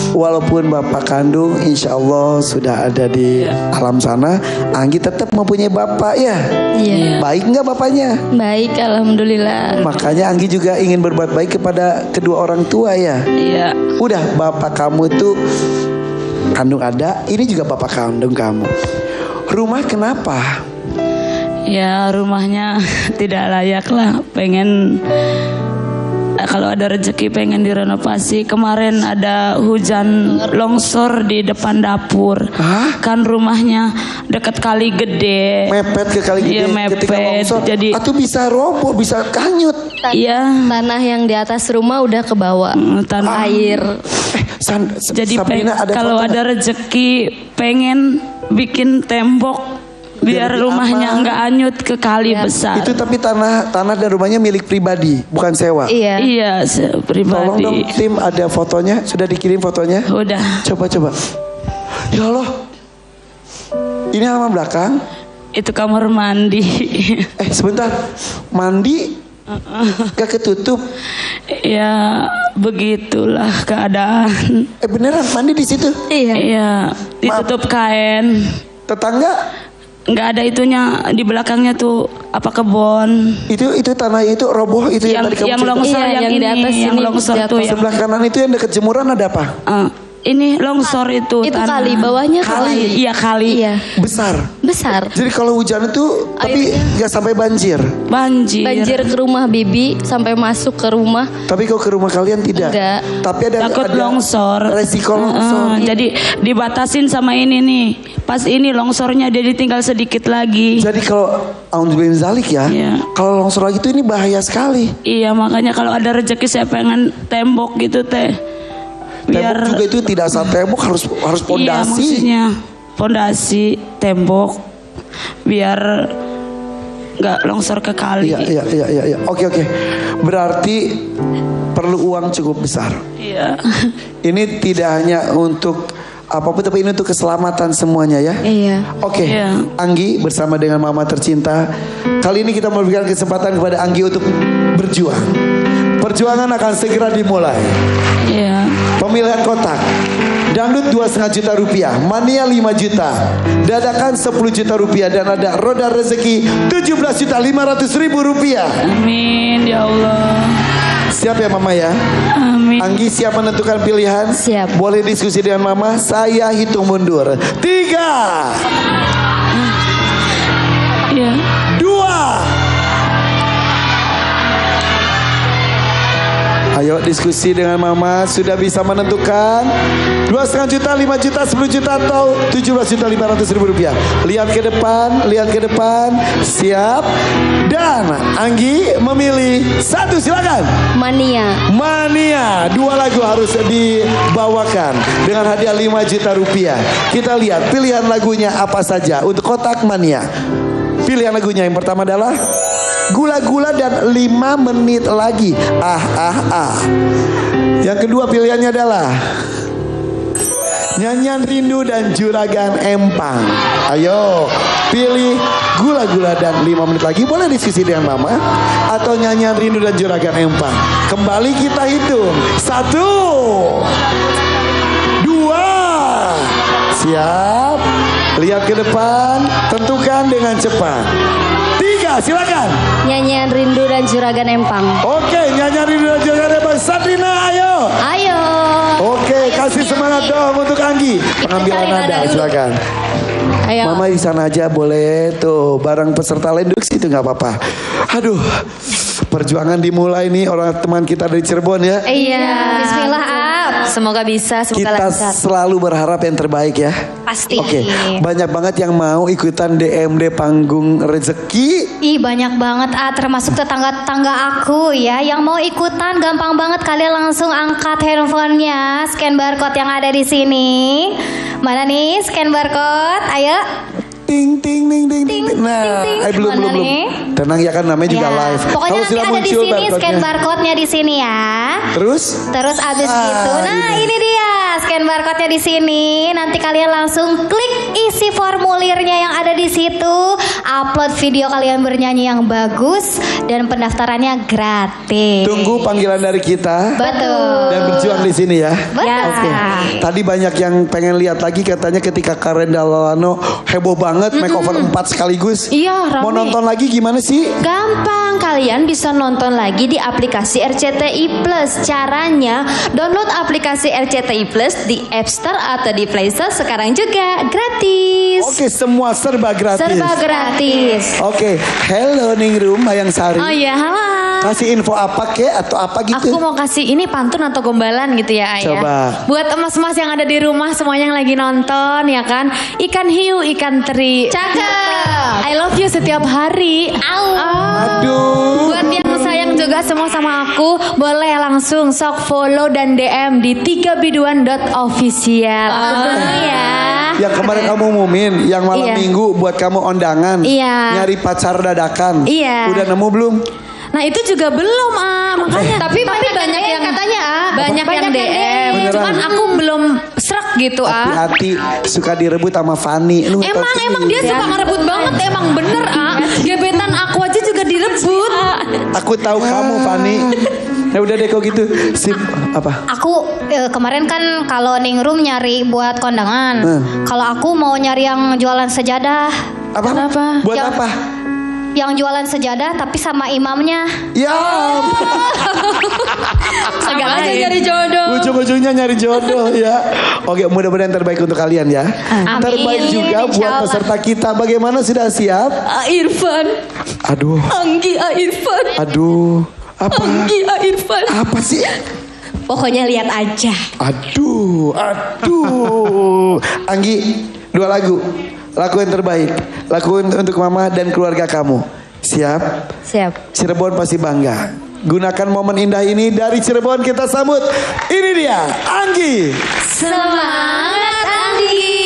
Walaupun bapak kandung insya Allah sudah ada di alam sana, Anggi tetap mempunyai bapak ya. Iya. Baik nggak bapaknya? Baik, alhamdulillah. Makanya Anggi juga ingin berbuat baik kepada kedua orang tua ya. Iya. Udah bapak kamu itu kandung ada, ini juga bapak kandung kamu. Rumah kenapa? Ya rumahnya tidak layak lah. Pengen kalau ada rezeki pengen direnovasi. Kemarin ada hujan longsor di depan dapur. Hah? Kan rumahnya dekat kali gede. Mepet ke kali gede Iya, mepet. ketika longsor. Jadi Atau bisa roboh, bisa kanyut. iya. Tanah yang di atas rumah udah ke bawah. Tanah Air. Jadi Sabrina ada kalau foto ada rezeki pengen bikin tembok biar lebih rumahnya aman. nggak anyut ke kali besar. Itu tapi tanah dan rumahnya milik pribadi, bukan sewa. Iya. Iya, Tolong dong pribadi. tim ada fotonya, sudah dikirim fotonya? Udah. Coba. Ya Allah. Ini halaman belakang. Itu kamar mandi. Sebentar. Mandi gak ketutup. Ya begitulah keadaan. Beneran mandi di situ? Iya. Iya, ditutup kain. Tetangga Nggak ada itunya di belakangnya tuh apa kebon. itu tanahnya itu roboh itu yang tadi kamu yang cerita. longsor Iya, yang yang di ini, atas yang ini, longsor di tuh atas. yang Sebelah kanan itu yang dekat jemuran ada apa? ini longsor itu Itu tanah. kali, bawahnya kali. Iya kali. Iya. Besar. Besar. Jadi kalau hujan itu tapi nggak sampai banjir. Banjir. Banjir ke rumah Bibi sampai masuk ke rumah. Tapi kalau ke rumah kalian tidak. Enggak. Tapi ada Takut longsor. resiko longsor. Jadi dibatasin sama ini nih. Pas ini longsornya dia ditinggal sedikit lagi. Jadi kalau Alhamdulillah zalik ya. Iya. Kalau longsor lagi itu ini bahaya sekali. Iya makanya kalau ada rezeki saya pengen tembok gitu teh. Tembok juga itu tidak asal tembok, harus Iya pondasi. maksudnya pondasi tembok biar nggak longsor ke kali. Iya. Oke. Berarti perlu uang cukup besar. Iya. Ini tidak hanya untuk apapun tapi ini untuk keselamatan semuanya ya. Iya. Oke, Iya. Anggi bersama dengan mama tercinta. Kali ini kita memberikan kesempatan kepada Anggi untuk berjuang. Perjuangan akan segera dimulai. Iya. Pemilihan kotak. Dangdut 2,5 juta rupiah, Mania 5 juta, Dadakan 10 juta rupiah, dan ada Roda Rezeki 17.500.000 rupiah. Amin ya Allah. Siap ya mama ya? Amin. Anggi siap menentukan pilihan? Siap. Boleh diskusi dengan mama? Saya hitung mundur. 3, Iya. 2. Ayo diskusi dengan mama. Sudah bisa menentukan 2,5 juta, 5 juta, 10 juta atau 17.500.000 rupiah. Lihat ke depan. Siap. Dan Anggi memilih satu, silakan. Mania. 2 lagu harus dibawakan dengan hadiah 5 juta rupiah. Kita lihat pilihan lagunya apa saja untuk kotak Mania. Pilihan lagunya yang pertama adalah Gula-Gula dan 5 menit lagi. Yang kedua pilihannya adalah Nyanyian Rindu dan Juragan Empang. Ayo pilih Gula-Gula dan 5 menit lagi. Boleh diskusi dengan mama. Atau Nyanyian Rindu dan Juragan Empang. Kembali kita hitung. 1, 2. Siap. Lihat ke depan. Tentukan dengan cepat. 3, silakan. Nyanyian Rindu dan Juragan Empang. Oke, Nyanyian Rindu dan Juragan Empang. Sabrina, ayo. Ayo. Oke, kasih semangat dong untuk Anggi. Pengambilan cari nada nada, dulu. silakan. Ayo. Mama di sana aja boleh tuh. Barang peserta lain duduk situ nggak apa-apa. Aduh. perjuangan dimulai nih orang teman kita dari Cirebon ya. Iya. Bismillah, Ab. Semoga bisa, semoga Kita lancar. selalu berharap yang terbaik ya. Pasti. Oke, banyak banget yang mau ikutan DMD Panggung Rezeki. Ih, banyak banget, termasuk tetangga-tetangga aku ya yang mau ikutan. Gampang banget, kalian langsung angkat handphonenya, scan barcode yang ada di sini. Mana nih scan barcode? Ayo. Ting ting ting ting ting. Nah, belum Mana belum. nih? Tenang ya kan namanya juga Ya. live. Pokoknya Kalau nanti sudah ada di muncul sini scan barcode-nya. barcode-nya di sini ya. Terus? Terus abis gitu. Nah, ini dia scan barcode-nya di sini. Nanti kalian langsung klik isi formulirnya yang ada di situ. Upload video kalian bernyanyi yang bagus dan pendaftarannya gratis. Tunggu panggilan dari kita. Betul. Dan berjuang di sini ya. Betul. Oke. Tadi banyak yang pengen lihat lagi katanya ketika Karen Dalano heboh banget makeover 4 sekaligus. Iya, rame. Mau nonton lagi gimana sih? Gampang, kalian bisa nonton lagi di aplikasi RCTI Plus. Caranya, download aplikasi RCTI Plus di App Store atau di Play Store sekarang juga, gratis. Oke, semua serba gratis. Serba gratis. Oke, hello Ningrum Mayang Sari. Oh iya, halo. Kasih info apa kek atau apa gitu? Aku mau kasih ini pantun atau gombalan gitu ya Ayah. Coba. Buat emas-emas yang ada di rumah semuanya yang lagi nonton ya kan. Ikan hiu, ikan teri. Cakep. I love you setiap hari. Aduh. Buat yang sayang juga semua sama aku, boleh langsung sok follow dan DM di 3biduan.official. Aku tunggu ya. Yang kemarin kamu umumin, yang malam Iya. minggu buat kamu ondangan. Iya. Nyari pacar dadakan. Iya. Udah nemu belum? Nah itu juga belum makanya. Tapi banyak yang katanya banyak yang DM. Beneran? Cuman aku belum serak gitu Hati-hati suka direbut sama Fanny. Lu nggak tahu Emang sendiri. dia suka ngerebut banget, emang bener gebetan aku aja juga direbut. Aku tahu kamu Fanny. Ya udah deh kok gitu. Sip apa? Aku kemarin kan kalau Ningrum nyari buat kondangan. Kalau aku mau nyari yang jualan sejadah. Apa? Buat Yang- apa? Yang jualan sejadah tapi sama imamnya. Ya. Segala aja nyari jodoh. Ujung-ujungnya nyari jodoh ya. Oke, mudah-mudahan terbaik untuk kalian ya. Amin. Terbaik juga buat Insyaallah. peserta kita. Bagaimana sudah siap? Irfan, Aduh. Anggi Irfan, Aduh. Apa? Anggi Irfan. Apa sih? Pokoknya lihat aja. Aduh. Anggi, 2 lagu. Lagu yang terbaik. Lakuin untuk mama dan keluarga kamu. Siap? Siap. Cirebon pasti bangga. Gunakan momen indah ini dari Cirebon kita sambut. Ini dia, Anggi. Semangat Andi.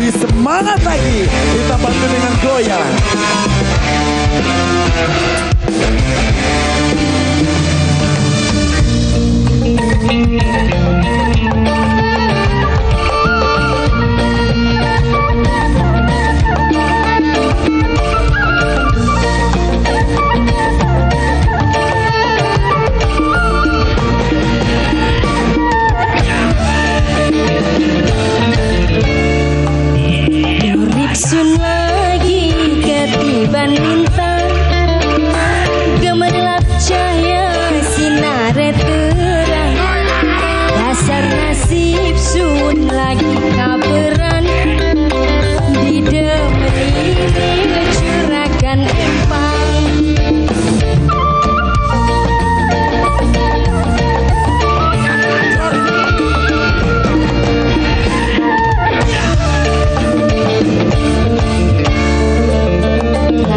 lebih semangat lagi. Kita bantu dengan goyang. Sun lagi ketiban bintang, gemerlap cahaya sinar terang. Dasar nasib sun lagi kaberan, didemeni curagan empang.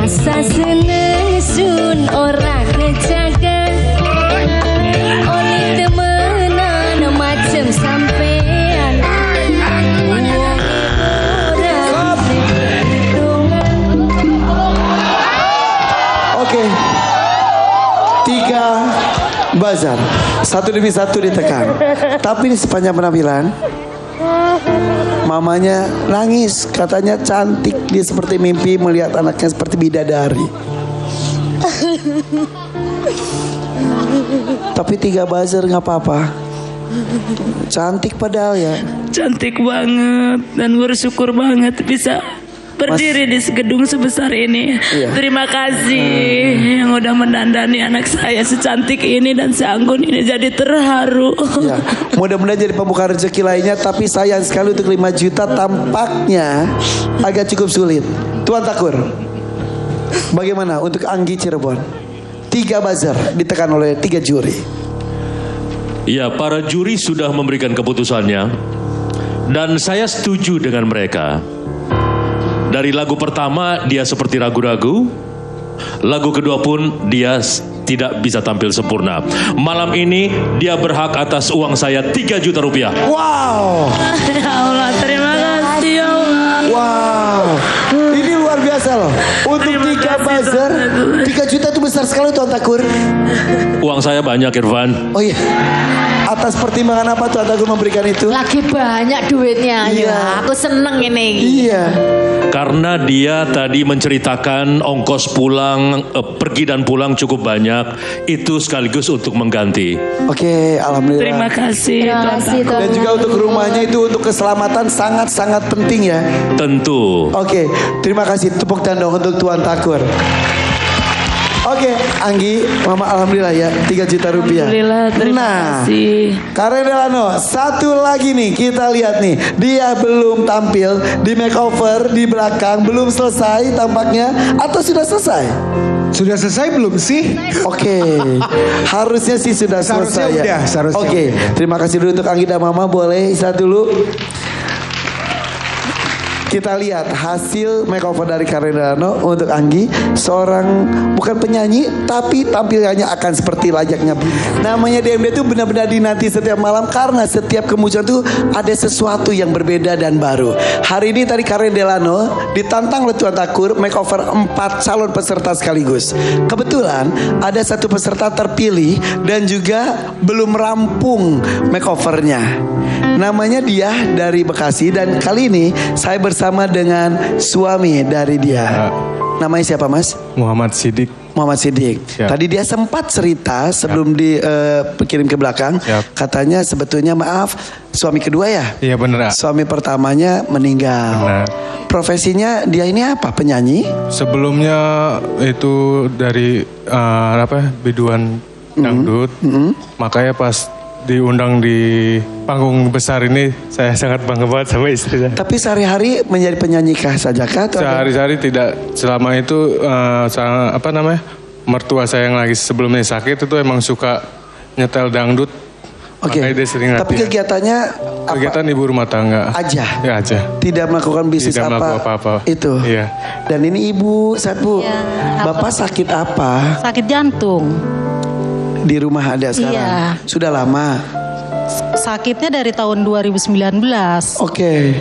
Rasa seneng sun ora kejaga, oleh temenan macem sampean. Oke. 3 buzzer. Satu demi satu ditekan. Tapi di sepanjang penampilan mamanya nangis, katanya cantik, dia seperti mimpi melihat anaknya seperti bidadari. Tapi 3 buzzer nggak apa-apa. Cantik padahal ya. Cantik banget dan bersyukur banget bisa berdiri di gedung sebesar ini. Iya. Terima kasih yang udah mendandani anak saya secantik ini dan seanggun ini, jadi terharu. Ya, mudah-mudahan jadi pembuka rezeki lainnya. Tapi sayang sekali untuk 5 juta tampaknya agak cukup sulit. Tuan Takur, bagaimana untuk Anggi Cirebon? 3 buzzer ditekan oleh 3 juri. Ya, para juri sudah memberikan keputusannya dan saya setuju dengan mereka. Dari lagu pertama dia seperti ragu-ragu, lagu kedua pun dia tidak bisa tampil sempurna. Malam ini dia berhak atas uang saya 3 juta rupiah. Wow. Ya Allah, terima kasih ya Allah. Wow, ini luar biasa loh. Untuk 3 buzzer, 3 juta itu besar sekali Tuan Takur. Uang saya banyak, Irfan. Oh iya. Atas pertimbangan apa Tuan Takur memberikan itu? Lagi banyak duitnya. Iya. Ya, aku seneng ini. Iya. Karena dia tadi menceritakan ongkos pulang, pergi dan pulang cukup banyak. Itu sekaligus untuk mengganti. Oke, alhamdulillah. Terima kasih. Terima kasih, Tuan. Dan juga untuk rumahnya itu untuk keselamatan sangat-sangat penting ya. Tentu. Oke, terima kasih. Tepuk tangan untuk Tuan Takur. Oke, Anggi, Mama alhamdulillah ya 3 juta rupiah. Alhamdulillah, terima kasih. Karen Delano, satu lagi nih kita lihat nih. Dia belum tampil di makeover di belakang, belum selesai tampaknya atau sudah selesai? Sudah selesai belum sih? Oke, harusnya sih sudah selesai ya. Oke, terima kasih dulu untuk Anggi dan Mama, boleh istirahat dulu. Kita lihat hasil makeover dari Karen Delano untuk Anggi. Seorang bukan penyanyi, tapi tampilannya akan seperti layaknya. Namanya DMD itu benar-benar dinanti setiap malam, karena setiap kemunculan itu ada sesuatu yang berbeda dan baru. Hari ini tadi Karen Delano ditantang oleh Tuan Takur makeover 4 calon peserta sekaligus. Kebetulan ada satu peserta terpilih dan juga belum rampung makeovernya. Namanya dia dari Bekasi dan kali ini saya bersama dengan suami dari dia. Namanya siapa Mas? Muhammad Siddiq. Muhammad Siddiq. Siap. Tadi dia sempat cerita sebelum dikirim ke belakang. Siap. Katanya sebetulnya maaf suami kedua ya? Iya benar. Suami pertamanya meninggal. Benar. Profesinya dia ini apa? Penyanyi? Sebelumnya itu dari biduan dangdut. Makanya pas diundang di panggung besar ini saya sangat bangga banget sama istri saya. Tapi sehari-hari menjadi penyanyi kah saja kah? Sehari-hari tidak. Selama itu mertua saya yang lagi sebelumnya sakit itu emang suka nyetel dangdut. Oke. Makanya dia sering Tapi latihan. kegiatannya apa? Kegiatan ibu rumah tangga. Aja. Ya aja. Tidak melakukan bisnis Tidak melakukan apa-apa. Itu. Iya. Dan ini ibu, Bu. Bapak sakit apa? Sakit jantung. Di rumah ada sekarang. Iya. Sudah lama. Sakitnya dari tahun 2019. Oke.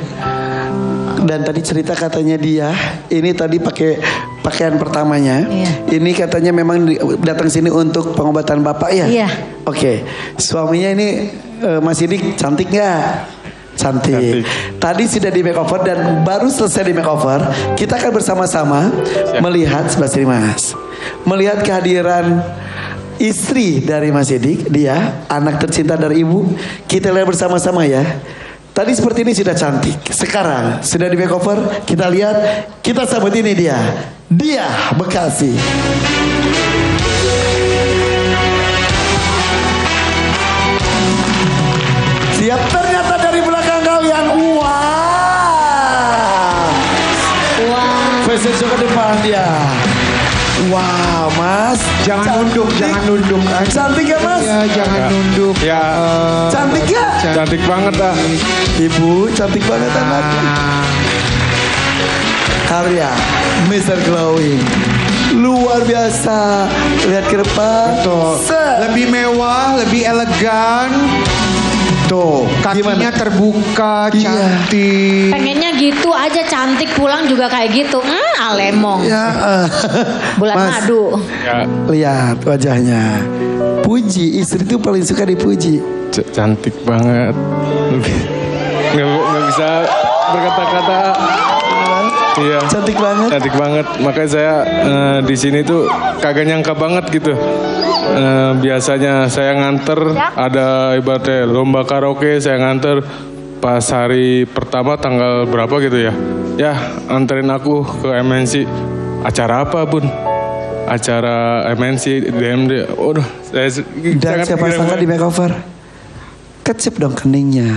Dan tadi cerita katanya dia ini tadi pakai pakaian pertamanya. Ini katanya memang datang sini untuk pengobatan bapak ya. Iya. Oke. Suaminya ini Mas Sidik cantik nggak? Cantik. Tadi sudah di makeover dan baru selesai di makeover. Kita akan bersama-sama melihat sebelah sini Mas. Melihat kehadiran istri dari Mas Sidik, dia anak tercinta dari ibu. Kita lihat bersama-sama ya. Tadi seperti ini sudah cantik. Sekarang sudah di makeover. Kita lihat, kita sambut ini dia. Dia Bekasi. Siap, ternyata dari belakang kalian. Wow. Fashion show ke depan dia. Wow, Mas. Jangan nunduk, jangan nunduk. Cantik ya, Mas? Ya, jangan nunduk. Ya. Cantik ya? Cantik banget ah. Ibu, cantik banget anaknya. Karya Mr. Glowing. Luar biasa. Lihat ke depan. Tuh. Lebih mewah, lebih elegan. Tuh, kakinya terbuka, cantik. Pengennya gitu aja, cantik, pulang juga kayak gitu. Alemong. Ya, Bulan Mas, madu. Ya. lihat wajahnya. Puji, istri itu paling suka dipuji. Cantik banget. Nggak bisa berkata-kata. Iya. Cantik banget. Cantik banget. Makanya saya di sini tuh kagak nyangka banget gitu. Biasanya saya nganter ada ibaratnya lomba karaoke, saya nganter pas hari pertama tanggal berapa gitu ya. Ya, anterin aku ke MNC. Acara apa, Bun? Acara MNC DMD. Waduh, saya Dan siapa sangka di makeover. Kecep dong keningnya.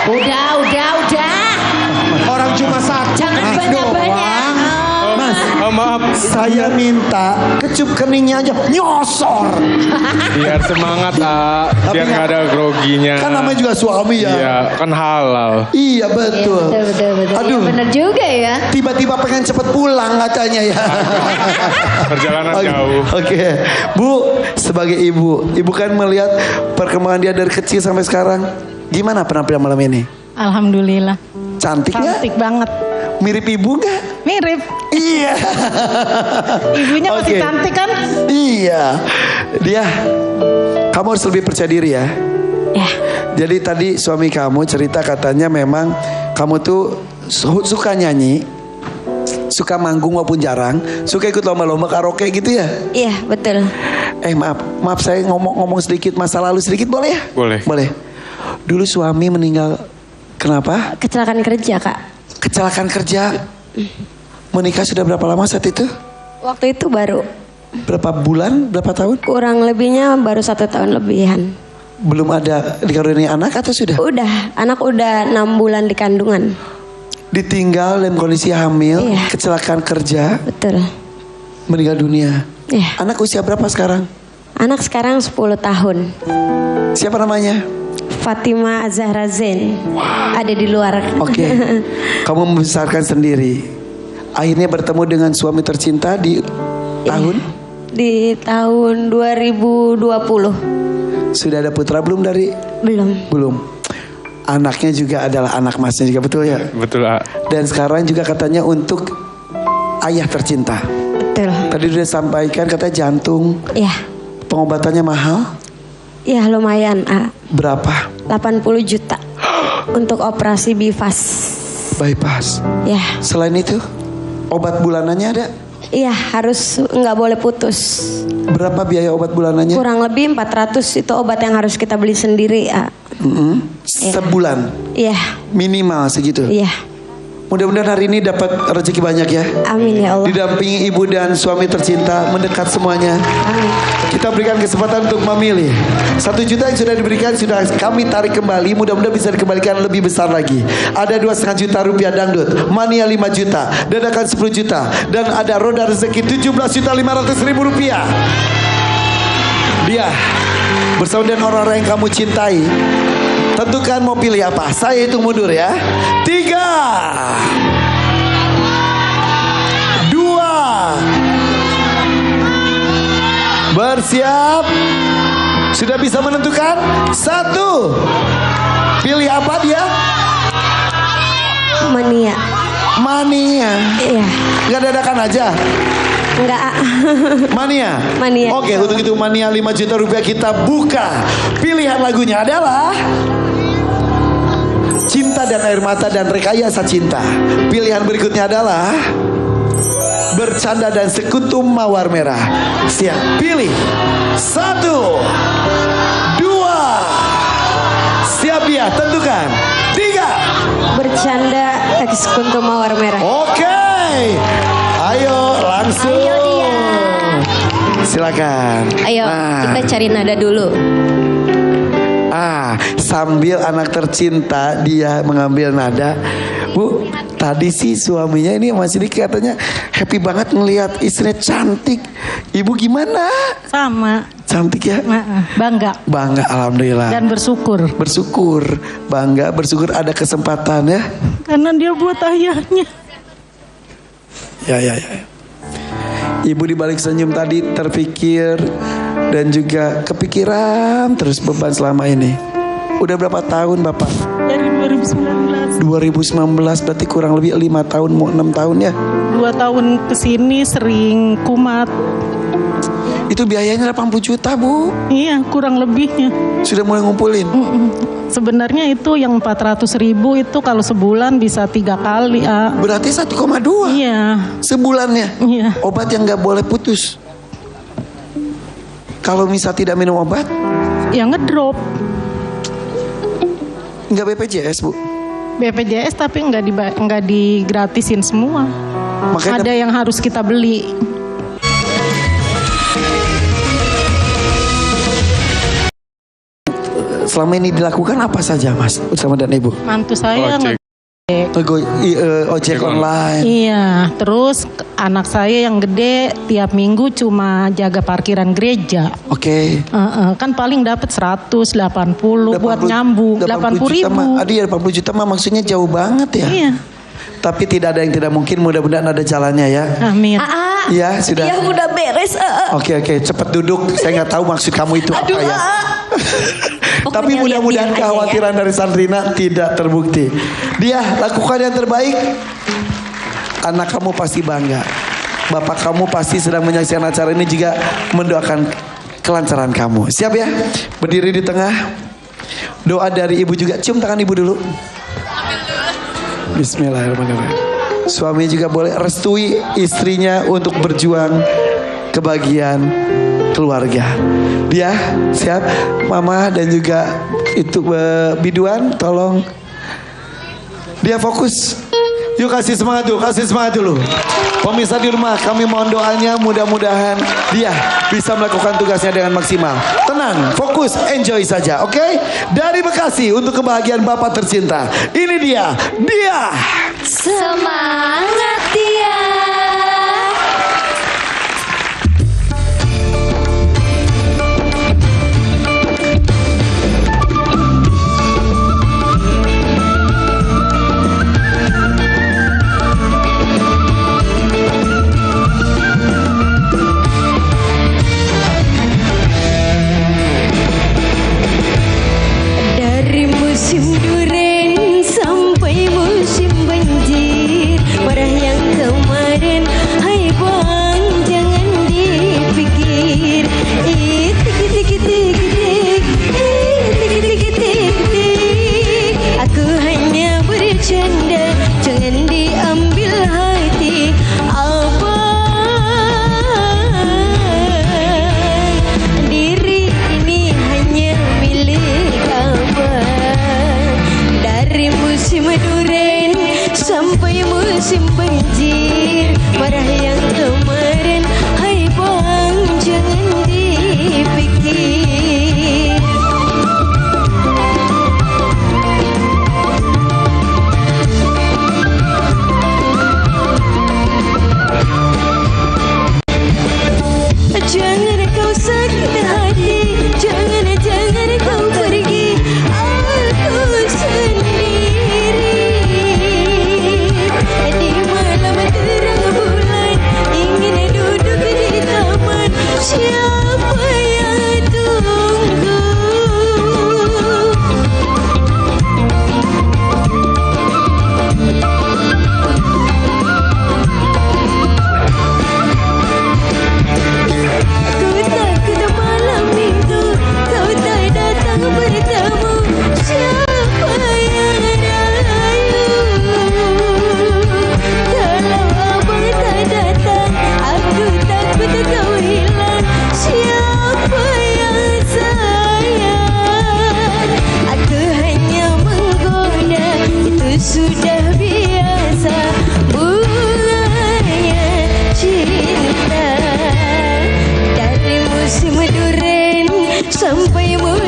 Udah. Orang cuma satu. Jangan banyak-banyak. Mas, maaf. Saya minta kecup keningnya aja nyosor. Biar semangat, biar nggak ada groginya. Kan namanya juga suami ya. Iya, kan halal. Iya betul. Betul. Aduh. Ya, bener juga ya. Tiba-tiba pengen cepet pulang katanya ya. Perjalanan jauh. Oke. Bu, sebagai ibu kan melihat perkembangan dia dari kecil sampai sekarang. Gimana penampilan malam ini? Alhamdulillah. Cantik nggak? Cantik banget. Mirip ibu nggak? Mirip. Iya. Ibunya masih Oke. cantik kan? Iya. Dia, kamu harus lebih percaya diri ya. Ya. Jadi tadi suami kamu cerita katanya memang kamu tuh suka nyanyi, suka manggung walaupun jarang, suka ikut lomba-lomba karaoke gitu ya? Iya, betul. Maaf saya ngomong sedikit masa lalu sedikit boleh ya? Boleh. Dulu suami meninggal kenapa? Kecelakaan kerja, Kak. Kecelakaan kerja. Menikah sudah berapa lama saat itu? Waktu itu baru. Berapa bulan? Berapa tahun? Kurang lebihnya baru 1 tahun lebihan. Belum ada dikaruniai anak atau sudah? Udah, anak udah 6 bulan di kandungan. Ditinggal dalam kondisi hamil, kecelakaan kerja. Betul. Meninggal dunia. Iya. Anak usia berapa sekarang? Anak sekarang 10 tahun. Siapa namanya? Fatima Zahra Zain. Ada di luar. Oke. Kamu membesarkan sendiri. Akhirnya bertemu dengan suami tercinta di tahun? Di tahun 2020. Sudah ada putra belum dari? Belum. Anaknya juga adalah anak masnya juga, betul ya? Betul, Dan sekarang juga katanya untuk ayah tercinta. Betul. Tadi udah sampaikan katanya jantung. Iya. Pengobatannya mahal? Ya lumayan, Berapa? 80 juta untuk operasi bypass. Bypass. Ya. Selain itu, obat bulanannya ada? Iya, harus nggak boleh putus. Berapa biaya obat bulanannya? Kurang lebih 400 itu obat yang harus kita beli sendiri. Sebulan? Iya. Minimal segitu? Iya. Mudah-mudahan hari ini dapat rezeki banyak ya. Amin ya Allah. Didampingi ibu dan suami tercinta, mendekat semuanya. Amin. Kita berikan kesempatan untuk memilih. 1 juta yang sudah diberikan sudah kami tarik kembali. Mudah-mudahan bisa dikembalikan lebih besar lagi. Ada 2,5 juta rupiah dangdut, mania 5 juta, dadakan 10 juta, dan ada roda rezeki 17.500.000 rupiah. Dia bersama dengan orang-orang yang kamu cintai. Tentukan mau pilih apa. Saya hitung mundur ya. 3, 2, bersiap. Sudah bisa menentukan? 1. Pilih apa dia? Mania. Mania. Iya. Gak dadakan aja. Enggak. Mania. Mania. Oke, untuk itu Mania 5 juta rupiah kita buka. Pilihan lagunya adalah Cinta dan Air Mata dan Rekayasa Cinta. Pilihan berikutnya adalah Bercanda dan Sekutu Mawar Merah. Siap, pilih. 1, 2. Siap dia, tentukan. 3. Bercanda Sekutu Mawar Merah. Oke. Ayo langsung. Ayo dia. Silakan. Ayo kita cari nada dulu. Sambil anak tercinta dia mengambil nada. Bu, tadi sih suaminya ini Mas Didi katanya happy banget ngelihat istrinya cantik. Ibu gimana? Sama. Cantik ya? Bangga. Bangga, alhamdulillah. Dan bersyukur. Bersyukur, bangga, bersyukur ada kesempatan ya. Karena dia buat ayahnya. Ya. Ibu di balik senyum tadi terpikir dan juga kepikiran terus beban selama ini. Udah berapa tahun Bapak? Dari 2019. 2019 berarti kurang lebih 5 tahun, mau 6 tahun ya? 2 tahun kesini sering kumat. Itu biayanya 80 juta Bu. Iya, kurang lebihnya. Sudah mulai ngumpulin? Sebenarnya itu yang 400.000 itu kalau sebulan bisa 3 kali. Berarti 1,2? Iya. Sebulannya? Iya. Obat yang gak boleh putus? Kalau misal tidak minum obat? Ya ngedrop. Enggak BPJS Bu? BPJS tapi nggak digratisin semua. Makanya ada yang harus kita beli. Selama ini dilakukan apa saja Mas bersama dan Ibu? Mantu saya ojek online. Iya, terus anak saya yang gede tiap minggu cuma jaga parkiran gereja. Oke. Kan paling dapat 180 buat nyambung. 80.000. Aduh ya 80 juta mah maksudnya jauh banget ya. Iya. Tapi tidak ada yang tidak mungkin, mudah-mudahan ada jalannya ya. Amin. Iya sudah. Ya udah beres. Oke, cepet duduk. Saya nggak tahu maksud kamu itu apa ya. Tapi mudah-mudahan kekhawatiran dari Sandrina tidak terbukti. Dia lakukan yang terbaik. Anak kamu pasti bangga. Bapak kamu pasti sedang menyaksikan acara ini juga mendoakan kelancaran kamu. Siap ya? Berdiri di tengah. Doa dari ibu juga. Cium tangan ibu dulu. Bismillahirrahmanirrahim. Suami juga boleh restui istrinya untuk berjuang kebahagiaan keluarga. Dia siap, mama dan juga itu biduan, tolong dia fokus. Yuk kasih semangat dulu. Pemirsa di rumah, kami mohon doanya mudah-mudahan dia bisa melakukan tugasnya dengan maksimal. Tenang, fokus, enjoy saja, oke? Dari Bekasi untuk kebahagiaan Bapak tercinta. Ini dia. Semangat dia. Dari musim duren sampai musim banjir, marah yang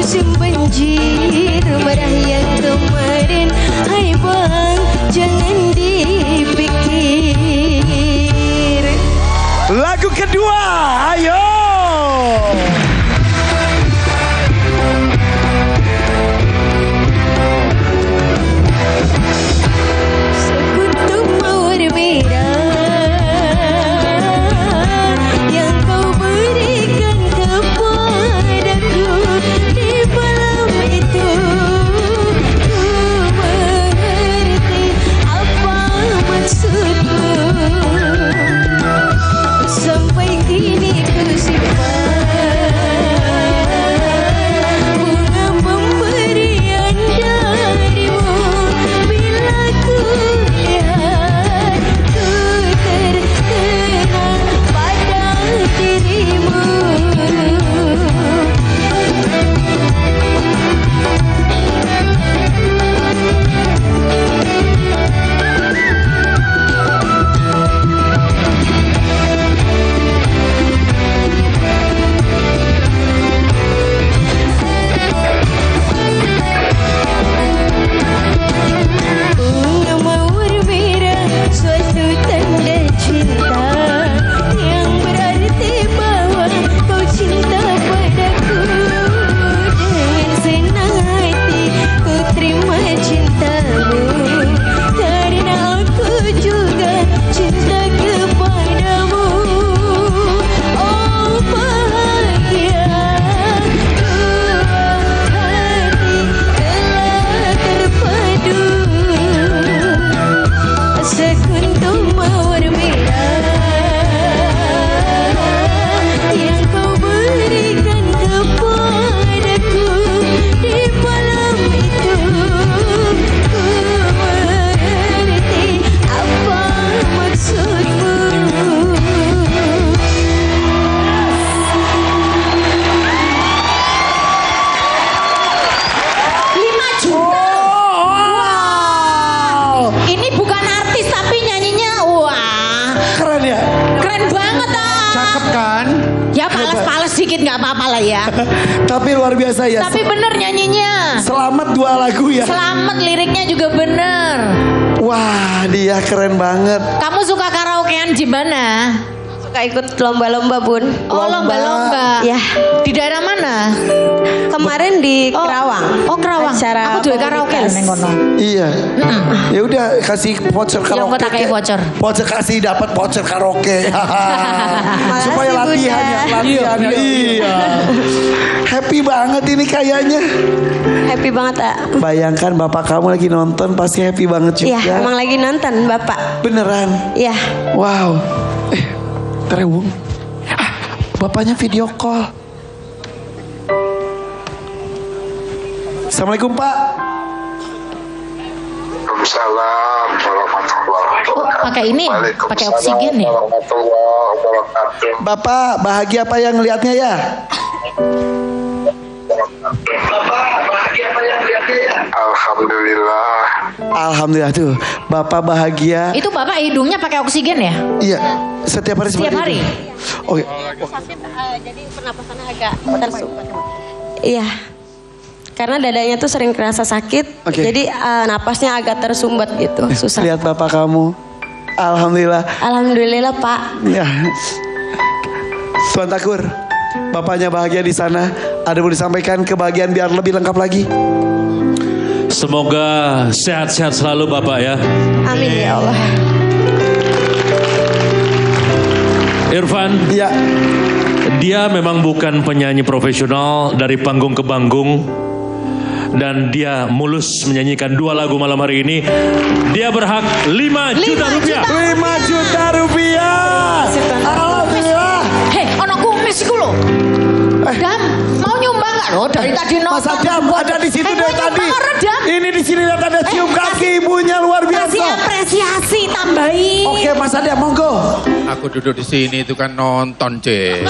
musim banjir marah yang kemarin. Hai bang, jangan dipikir. Lagu kedua, ayo. Sekutu mawar merah yang kau berikan kepadaku. Di malam itu ku mengerti apa maksudmu. Sampai kini ku simpan bunga pemberian darimu. Bila ku lihat ku terkenang pada dirimu. Bunga mawar merah suatu tanda cinta yang berarti bahwa kau cinta padaku. Dengan senang hati ku terima cintamu karena aku juga cinta kepadamu. Oh bahagia dua hati telah terpadu. Sekuntum mawar merah yang kau berikan kepadaku. Di malam itu ku mengerti apa maksudmu. 5 juta. Wow. Ini bukan artis tapi nyanyinya wah. Keren ya? Keren banget ah. Cakep kan? Ya pales-pales dikit nggak apa-apa lah ya. Tapi luar biasa ya. Tapi bener nyanyinya. Selamat 2 lagu ya. Selamat liriknya juga bener. Wah, dia keren banget. Kamu suka karaokean di mana? Suka ikut lomba-lomba bun. Oh lomba-lomba. Ya. Di daerah mana? Kemarin di Kerawang. Oh Kerawang. Acara Aku juga karaoke komunitas. neng kono. Iya. Ya udah kasih voucher Yang karaoke. kota kayak voucher. Voucher kasih dapat voucher karaoke. Supaya Makasih, latihan ya, Bunda. latihan. Iya. Happy banget ini kayaknya. Happy banget ah. Bayangkan bapak kamu lagi nonton pasti happy banget juga. Iya, emang lagi nonton Bapak. Beneran. Iya. Wow. Terewung. Bapaknya video call. Assalamualaikum Pak. Waalaikumsalam warahmatullahi wabarakatuh. Pakai ini, pakai oksigen ya. Warahmatullahi wabarakatuh. Bapak bahagia apa yang ngelihatnya ya? Alhamdulillah. Alhamdulillah tuh. Bapak bahagia. Itu bapak hidungnya pakai oksigen ya? Iya. Setiap hari Setiap seperti hari? itu. Oke. Jadi pernapasannya agak tersumbat. Iya. Karena dadanya tuh sering kerasa sakit. Oke. Jadi napasnya agak tersumbat gitu. Susah. Lihat bapak kamu. Alhamdulillah. Alhamdulillah Pak. Ya. Tuan Takur, bapaknya bahagia di sana. Ada mau disampaikan kebahagiaan biar lebih lengkap lagi? Semoga sehat-sehat selalu Bapak ya. Amin ya Allah. Irfan, ya. Dia memang bukan penyanyi profesional dari panggung ke panggung. Dan dia mulus menyanyikan 2 lagu malam hari ini. Dia berhak 5 juta rupiah. 5 juta rupiah. Alhamdulillah. Hei, ono kumis iku lho. Dam, mau nyumbang gak lo dari tadi nonton? Mas Adam ada di situ dari tadi. Dam. Ini di sini lihat ada cium kaki ibunya luar biasa. Kasih apresiasi, tambahin. Oke Mas Adam monggo. Aku duduk di sini itu kan nonton, C.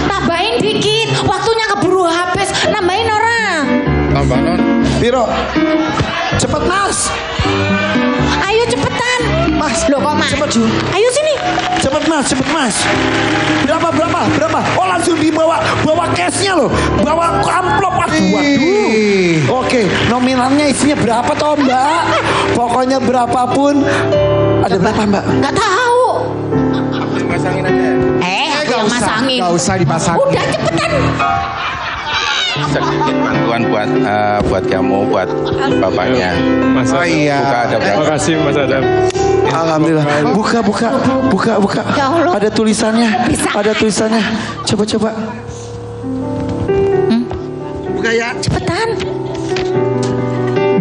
Tambahin dikit, waktunya keburu habis. Nambahin orang. Tambah non. Biro. Cepet Mas. Ayo cepetan. Mas. Loh kok maju? Ayo sini. Cepet Mas. Berapa? Oh langsung dibawa cashnya loh. Bawa amplop. Waduh. Oke, nominalnya isinya berapa toh Mbak? Pokoknya berapapun. Ada berapa Mbak? Nggak tahu. Pasangin aja. Aku yang masangin. Gak usah dipasangin. Udah cepetan. Sedikit bantuan buat kamu, buat bapaknya. Mas Oh iya. Buka ada berapa? Terima kasih Mas Adam. Alhamdulillah. Buka. Ya Allah. Ada tulisannya. Ada tulisannya. Coba. Buka ya. Cepetan.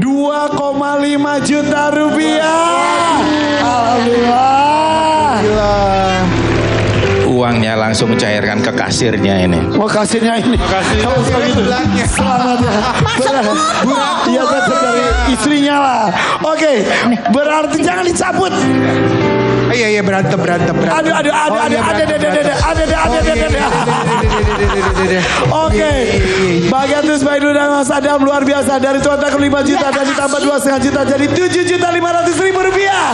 2,5 juta rupiah. Alhamdulillah. Uangnya langsung cairkan ke kasirnya ini. Oh kasirnya ini. Makasih. Selamat ya. Iya betul dari istrinya lah. Oke, berarti jangan dicabut. Iya berantem. Aduh. Oke. Bagian terus Pak Idul dan Mas Adam luar biasa dari tuan tak 5 juta dan ditambah 2,5 juta jadi 7.500.000 rupiah.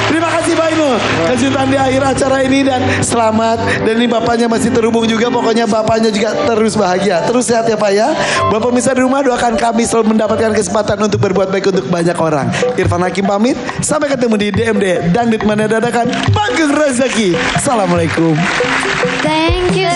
Terima kasih Pak Inul. Kejutan di akhir acara ini dan selamat. Dan ini bapaknya masih terhubung juga. Pokoknya bapaknya juga terus bahagia. Terus sehat ya Pak ya. Buat pemirsa di rumah doakan kami selalu mendapatkan kesempatan untuk berbuat baik untuk banyak orang. Irfan Hakim pamit. Sampai ketemu di DMD Dangdut Mana Dadakan Panggung Rezeki. Assalamualaikum. Thank you.